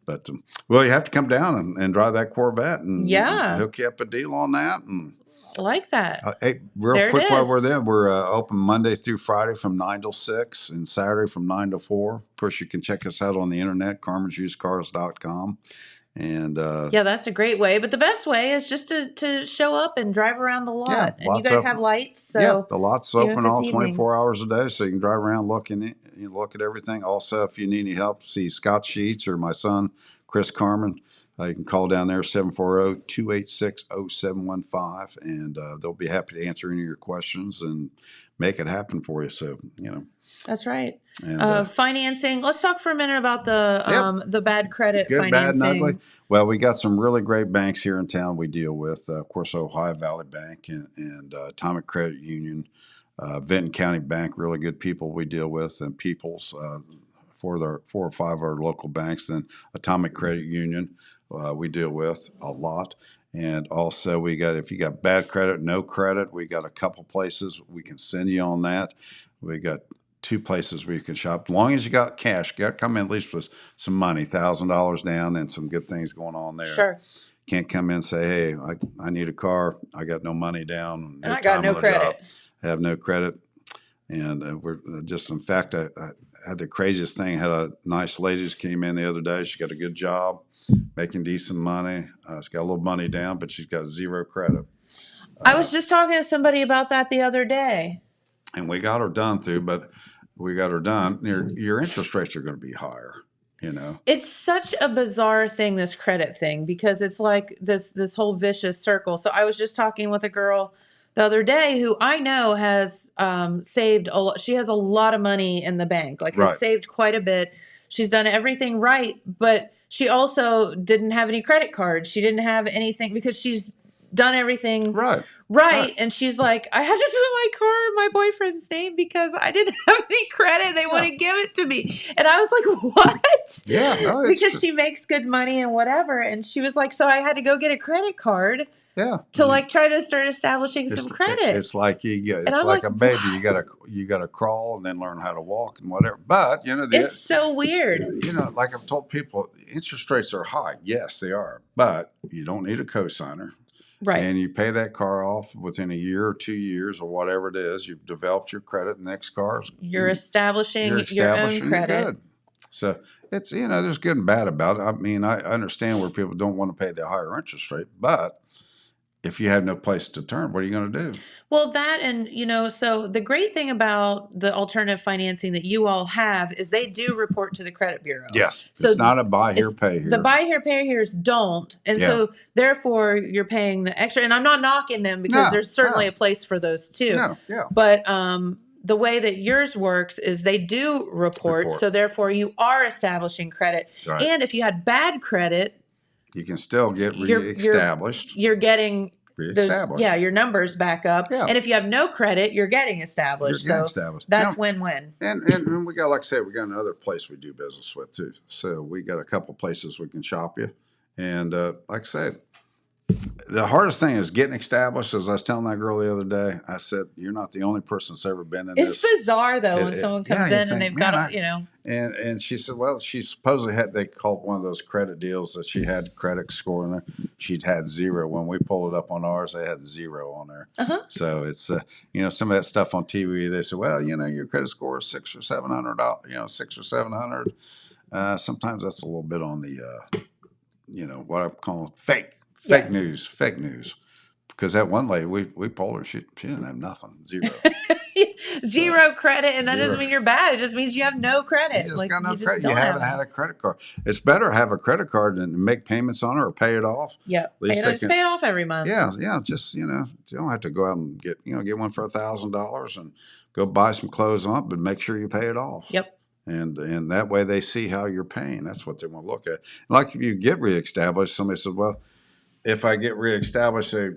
But well, you have to come down and drive that Corvette, and hook you up a deal on that. And I like that. Hey, real quick while we're there, we're open Monday through Friday from 9 till 6 and Saturday from 9 to 4. Of course, you can check us out on the internet, CarmansUsedCars.com. And that's a great way. But the best way is just to show up and drive around the lot. And you guys have lights. So the lot's open all 24 hours a day, so you can drive around look at everything. Also, if you need any help, see Scott Sheets or my son, Chris Carman. You can call down there, 740-286-0715, and they'll be happy to answer any of your questions and make it happen for you. So, That's right. And, financing. Let's talk for a minute about the bad credit financing. Bad, and ugly. Well, we got some really great banks here in town we deal with. Of course, Ohio Valley Bank and Atomic Credit Union, Vinton County Bank, really good people we deal with, and People's, 4 or 5 of our local banks. Then Atomic Credit Union, we deal with a lot. And also if you got bad credit, no credit, we got a couple places we can send you on that. We got 2 places where you can shop. As long as you got cash, come in at least with some money, $1,000 down, and some good things going on there. Sure. Can't come in and say, hey, I need a car. I got no money down. And I got no credit. I have no credit. And we're just, in fact, I had the craziest thing. I had a nice lady who came in the other day. She got a good job, making decent money. She's got a little money down, but she's got 0 credit. I was just talking to somebody about that the other day. And we got her done Your interest rates are going to be higher. It's such a bizarre thing, this credit thing, because it's like this whole vicious circle. So I was just talking with a girl the other day who I know has saved a lot. She has a lot of money in the bank, has saved quite a bit. She's done everything right, but she also didn't have any credit cards. She didn't have anything because she's done everything right. And she's like, I had to put my car in my boyfriend's name because I didn't have any credit. They wouldn't give it to me. And I was like, what? Yeah. No, because she makes good money and whatever. And she was like, so I had to go get a credit card. Yeah. To try to start establishing some credit. It's like it's like a baby. You gotta crawl and then learn how to walk and whatever. But it's so weird. Like I've told people, interest rates are high. Yes, they are. But you don't need a cosigner. Right. And you pay that car off within a year or 2 years or whatever it is. You've developed your credit. The next car is you're establishing your own credit. Good. So it's there's good and bad about it. I mean, I understand where people don't want to pay the higher interest rate, but if you have no place to turn, what are you going to do? Well, that and, so the great thing about the alternative financing that you all have is they do report to the credit bureau. Yes. So it's not a buy here, pay here. The buy here, pay here's don't. And so therefore you're paying the extra. And I'm not knocking them because there's certainly a place for those too. No, yeah. But the way that yours works is they do report. So therefore you are establishing credit. Right. And if you had bad credit, you can still get reestablished. You're getting reestablished. Your numbers back up. Yeah. And if you have no credit, you're getting established. You're getting established. That's win-win. And we got, like I said, we got another place we do business with too. So we got a couple places we can shop you. And like I said, the hardest thing is getting established. As I was telling that girl the other day, I said, "You're not the only person that's ever been in this." It's bizarre though when someone comes in and they've got, And she said, well, she supposedly they called one of those credit deals that she had credit score in there. She'd had 0. When we pulled it up on ours, they had 0 on there. So it's, some of that stuff on TV, they say, well, your credit score is $600 or $700, $600 or $700. Sometimes that's a little bit on the, what I'm calling fake news. Because that one lady, we polled her, she didn't have nothing, 0. Zero credit, and that doesn't mean you're bad. It just means you have no credit. You just got no credit. You haven't had a credit card. It's better to have a credit card than make payments on it or pay it off. Yep. Just pay it off every month. Yeah. Just, you don't have to go out and get one for $1,000 and go buy some clothes on it, but make sure you pay it off. Yep. And that way they see how you're paying. That's what they want to look at. Like if you get reestablished, somebody says, well, if I get reestablished, they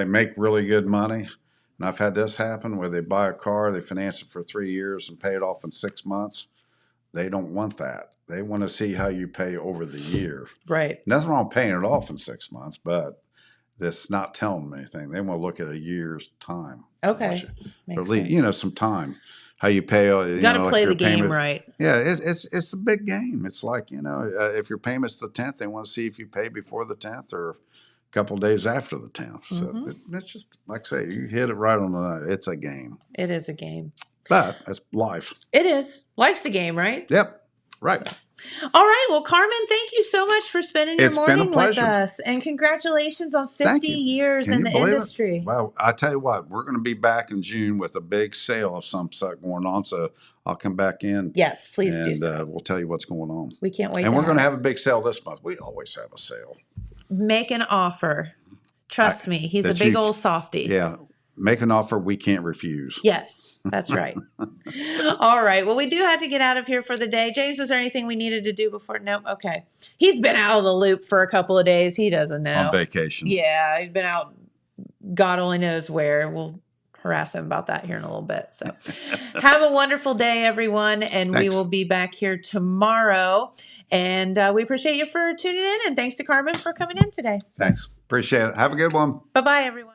make really good money. And I've had this happen where they buy a car, they finance it for 3 years and pay it off in 6 months. They don't want that. They want to see how you pay over the year. Right. Nothing wrong paying it off in 6 months, but that's not telling them anything. They want to look at a year's time. Okay. Or at least, some time. How you pay. You got to play the game right. Yeah, it's a big game. It's like, if your payment's the 10th, they want to see if you pay before the 10th or couple of days after the 10th. So it's just, like I say, you hit it right on the, it's a game. It is a game. But that's life. It is. Life's a game, right? Yep. Right. All right. Well, Carman, thank you so much for spending your morning with us. And congratulations on 50 years in the industry. Well, I tell you what, we're going to be back in June with a big sale of some sort going on. So I'll come back in. Yes, please do so. And we'll tell you what's going on. We can't wait. And we're going to have a big sale this month. We always have a sale. Make an offer. Trust me, he's a big old softy. Yeah. Make an offer we can't refuse. Yes, that's right. All right. Well, we do have to get out of here for the day. James, was there anything we needed to do before? Nope. Okay. He's been out of the loop for a couple of days. He doesn't know. On vacation. Yeah. He's been out. God only knows where. We'll harass him about that here in a little bit. So have a wonderful day, everyone. And we will be back here tomorrow. And we appreciate you for tuning in. And thanks to Carman for coming in today. Thanks. Appreciate it. Have a good one. Bye-bye, everyone.